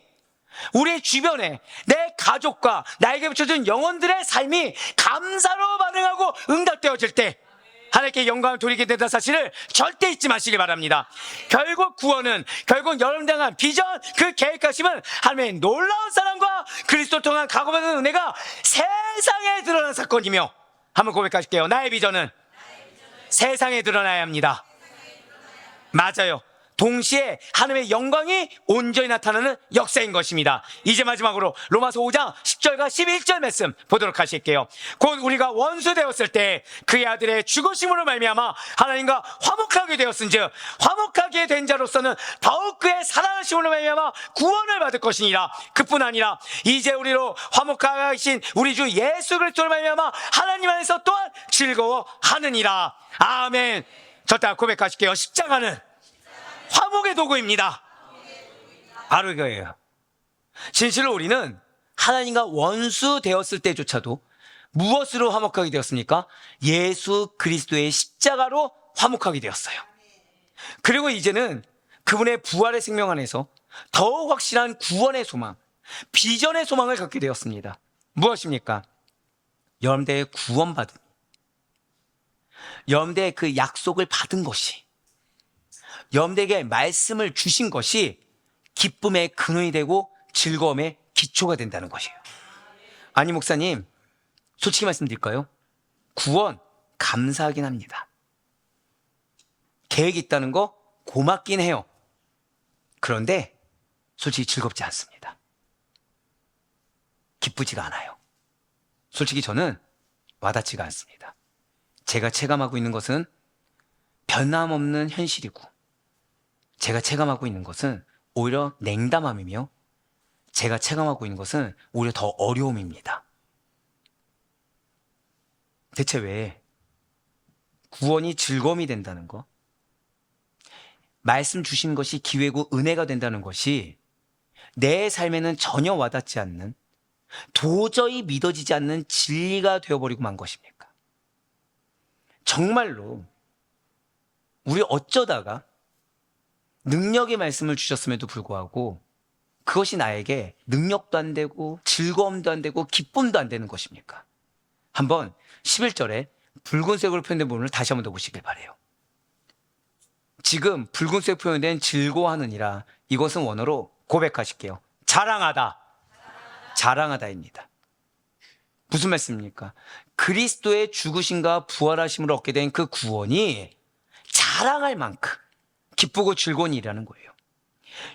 우리 주변에 내 가족과 나에게 붙여준 영혼들의 삶이 감사로 반응하고 응답되어질 때 하나님께 영광을 돌리게 된다는 사실을 절대 잊지 마시기 바랍니다. 결국 구원은, 결국 여러분 향한 비전, 그 계획하심은 하나님의 놀라운 사랑과 그리스도를 통한 각오받은 은혜가 세상에 드러난 사건이며, 한번 고백하실게요. 나의 비전은 세상에 드러나야 합니다. 맞아요. 동시에 하나님의 영광이 온전히 나타나는 역사인 것입니다. 이제 마지막으로 로마서 5장 10절과 11절 말씀 보도록 하실게요. 곧 우리가 원수 되었을 때 그의 아들의 죽으심으로 말미암아 하나님과 화목하게 되었은즉 화목하게 된 자로서는 더욱 그의 사랑하심으로 말미암아 구원을 받을 것이니라. 그뿐 아니라 이제 우리로 화목하게 하신 우리 주 예수 그리스도로 말미암아 하나님 안에서 또한 즐거워하느니라. 아멘. 저 따라 고백하실게요. 십자가는 화목의 도구입니다. 바로 이거예요. 진실로 우리는 하나님과 원수 되었을 때조차도 무엇으로 화목하게 되었습니까? 예수 그리스도의 십자가로 화목하게 되었어요. 그리고 이제는 그분의 부활의 생명 안에서 더욱 확실한 구원의 소망, 비전의 소망을 갖게 되었습니다. 무엇입니까? 여러분들의 구원받은, 여러분들의 그 약속을 받은 것이, 여러분들에게 말씀을 주신 것이 기쁨의 근원이 되고 즐거움의 기초가 된다는 것이에요. 아니 목사님, 솔직히 말씀드릴까요? 구원 감사하긴 합니다. 계획이 있다는 거 고맙긴 해요. 그런데 솔직히 즐겁지 않습니다. 기쁘지가 않아요. 솔직히 저는 와닿지가 않습니다. 제가 체감하고 있는 것은 변함없는 현실이고, 제가 체감하고 있는 것은 오히려 냉담함이며, 제가 체감하고 있는 것은 오히려 더 어려움입니다. 대체 왜 구원이 즐거움이 된다는 거, 말씀 주신 것이 기회고 은혜가 된다는 것이 내 삶에는 전혀 와닿지 않는, 도저히 믿어지지 않는 진리가 되어버리고 만 것입니까? 정말로 우리 어쩌다가 능력의 말씀을 주셨음에도 불구하고 그것이 나에게 능력도 안 되고 즐거움도 안 되고 기쁨도 안 되는 것입니까? 한번 11절에 붉은색으로 표현된 부분을 다시 한번 더 보시길 바라요. 지금 붉은색 표현된 즐거워하느니라, 이것은 원어로 고백하실게요. 자랑하다. 자랑하다입니다. 무슨 말씀입니까? 그리스도의 죽으심과 부활하심으로 얻게 된 그 구원이 자랑할 만큼 기쁘고 즐거운 일이라는 거예요.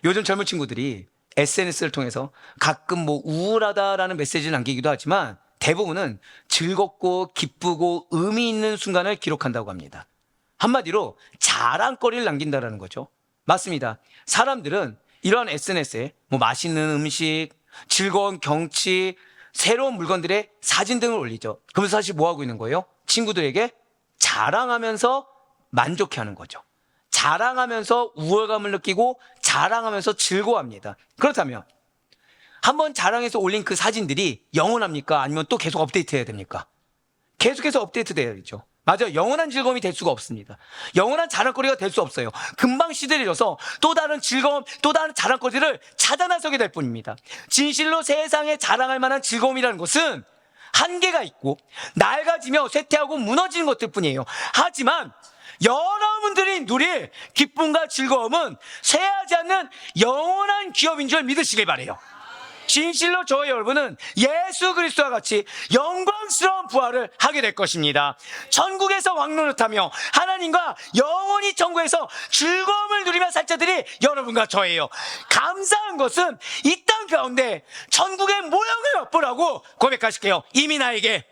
요즘 젊은 친구들이 SNS를 통해서 가끔 우울하다라는 메시지를 남기기도 하지만 대부분은 즐겁고 기쁘고 의미 있는 순간을 기록한다고 합니다. 한마디로 자랑거리를 남긴다라는 거죠. 맞습니다. 사람들은 이러한 SNS에 맛있는 음식, 즐거운 경치, 새로운 물건들의 사진 등을 올리죠. 그러면서 사실 뭐 하고 있는 거예요? 친구들에게 자랑하면서 만족해하는 거죠. 자랑하면서 우월감을 느끼고 자랑하면서 즐거워합니다. 그렇다면 한번 자랑해서 올린 그 사진들이 영원합니까? 아니면 또 계속 업데이트해야 됩니까? 계속해서 업데이트 돼야죠. 맞아요. 영원한 즐거움이 될 수가 없습니다. 영원한 자랑거리가 될 수 없어요. 금방 시들해져서 또 다른 즐거움, 또 다른 자랑거리를 찾아 나서게 될 뿐입니다. 진실로 세상에 자랑할 만한 즐거움이라는 것은 한계가 있고 낡아지며 쇠퇴하고 무너지는 것들 뿐이에요. 하지만 여러분들이 누릴 기쁨과 즐거움은 쇠하지 않는 영원한 기업인 줄 믿으시길 바라요. 진실로 저와 여러분은 예수 그리스도와 같이 영광스러운 부활을 하게 될 것입니다. 천국에서 왕노릇하며 하나님과 영원히 천국에서 즐거움을 누리며 살 자들이 여러분과 저예요. 감사한 것은 이 땅 가운데 천국의 모형을 맛보라고 고백하실게요. 이미 나에게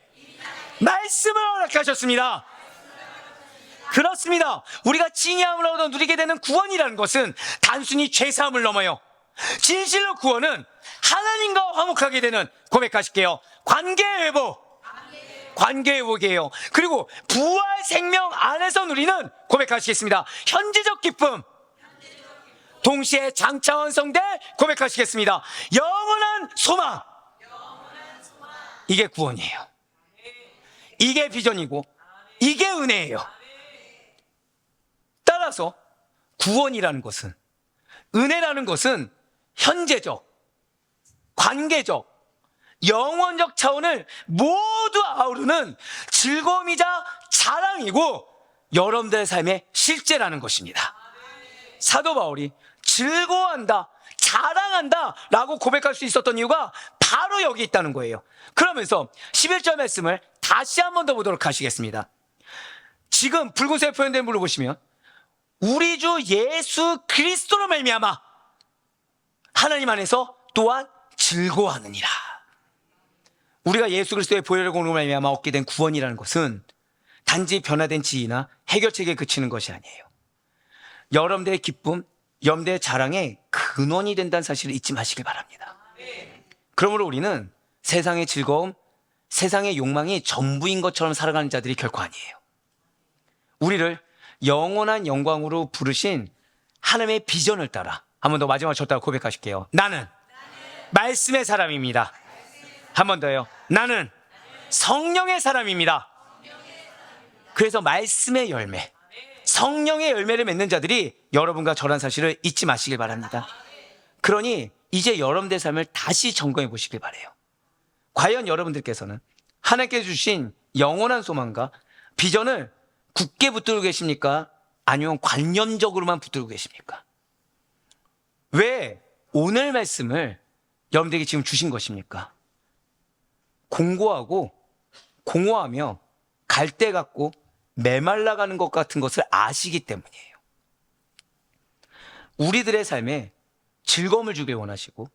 말씀을 허락하셨습니다. 그렇습니다. 우리가 칭의함을 얻어 누리게 되는 구원이라는 것은 단순히 죄사함을 넘어요. 진실로 구원은 하나님과 화목하게 되는, 고백하실게요, 관계의 회복. 관계의 회복이에요. 그리고 부활 생명 안에서 누리는, 고백하시겠습니다, 현재적 기쁨. 동시에 장차 완성될, 고백하시겠습니다, 영원한 소망. 이게 구원이에요. 이게 비전이고 이게 은혜예요. 따라서 구원이라는 것은, 은혜라는 것은 현재적, 관계적, 영혼적 차원을 모두 아우르는 즐거움이자 자랑이고 여러분들의 삶의 실제라는 것입니다. 사도 바울이 즐거워한다, 자랑한다 라고 고백할 수 있었던 이유가 바로 여기 있다는 거예요. 그러면서 11절 말씀을 다시 한 번 더 보도록 하시겠습니다. 지금 붉은색 표현된 부분을 보시면 우리 주 예수 그리스도로 말미암아 하나님 안에서 또한 즐거워하느니라. 우리가 예수 그리스도의 보혈의 공로로 말미암아 얻게 된 구원이라는 것은 단지 변화된 지위나 해결책에 그치는 것이 아니에요. 여러분들의 기쁨, 여러분들의 자랑의 근원이 된다는 사실을 잊지 마시길 바랍니다. 그러므로 우리는 세상의 즐거움, 세상의 욕망이 전부인 것처럼 살아가는 자들이 결코 아니에요. 우리를 영원한 영광으로 부르신 하나님의 비전을 따라 한 번 더 마지막으로 졌다고 고백하실게요. 나는 말씀의 사람입니다. 한 번 더요. 나는 성령의 사람입니다. 그래서 말씀의 열매, 성령의 열매를 맺는 자들이 여러분과 저란 사실을 잊지 마시길 바랍니다. 그러니 이제 여러분들의 삶을 다시 점검해 보시길 바라요. 과연 여러분들께서는 하나님께서 주신 영원한 소망과 비전을 굳게 붙들고 계십니까? 아니면 관념적으로만 붙들고 계십니까? 왜 오늘 말씀을 여러분들에게 지금 주신 것입니까? 공고하고 공허하며 갈대 같고 메말라가는 것 같은 것을 아시기 때문이에요. 우리들의 삶에 즐거움을 주길 원하시고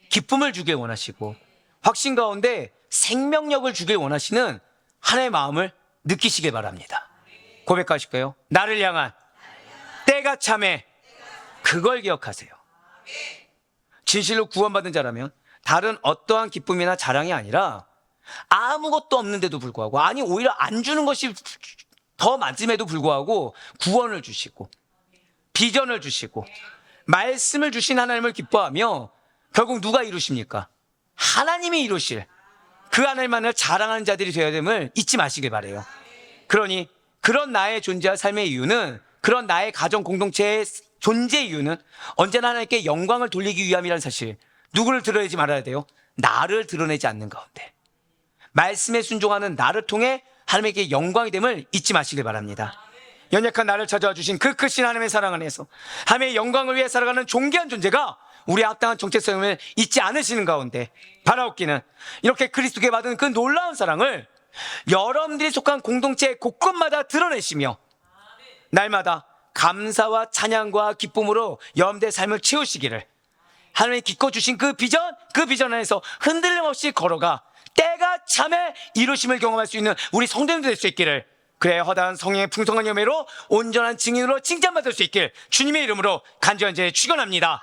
기쁨을 주길 원하시고 확신 가운데 생명력을 주길 원하시는 하나님의 마음을 느끼시길 바랍니다. 고백하실까요? 나를 향한 때가 참에 그걸 기억하세요. 진실로 구원받은 자라면 다른 어떠한 기쁨이나 자랑이 아니라 아무것도 없는데도 불구하고, 아니 오히려 안 주는 것이 더 맞음에도 불구하고 구원을 주시고 비전을 주시고 말씀을 주신 하나님을 기뻐하며 결국 누가 이루십니까? 하나님이 이루실 그 하나님만을 자랑하는 자들이 되어야 됨을 잊지 마시길 바라요. 그러니 그런 나의 존재와 삶의 이유는, 그런 나의 가정 공동체의 존재 이유는 언제나 하나님께 영광을 돌리기 위함이라는 사실, 누구를 드러내지 말아야 돼요? 나를 드러내지 않는 가운데 말씀에 순종하는 나를 통해 하나님에게 영광이 됨을 잊지 마시길 바랍니다. 연약한 나를 찾아와 주신 그 크신 하나님의 사랑 안에서 하나님의 영광을 위해 살아가는 존귀한 존재가 우리의 합당한 정체성을 잊지 않으시는 가운데 바라옵기는 이렇게 그리스도께 받은 그 놀라운 사랑을 여러분들이 속한 공동체 곳곳마다 드러내시며 날마다 감사와 찬양과 기쁨으로 여러분들의 삶을 채우시기를, 하나님이 기꺼 주신 그 비전 안에서 흔들림 없이 걸어가 때가 참에 이루심을 경험할 수 있는 우리 성도님들 될 수 있기를, 그의 허다한 성령의 풍성한 열매로 온전한 증인으로 칭찬받을 수 있길 주님의 이름으로 간절히 축원합니다.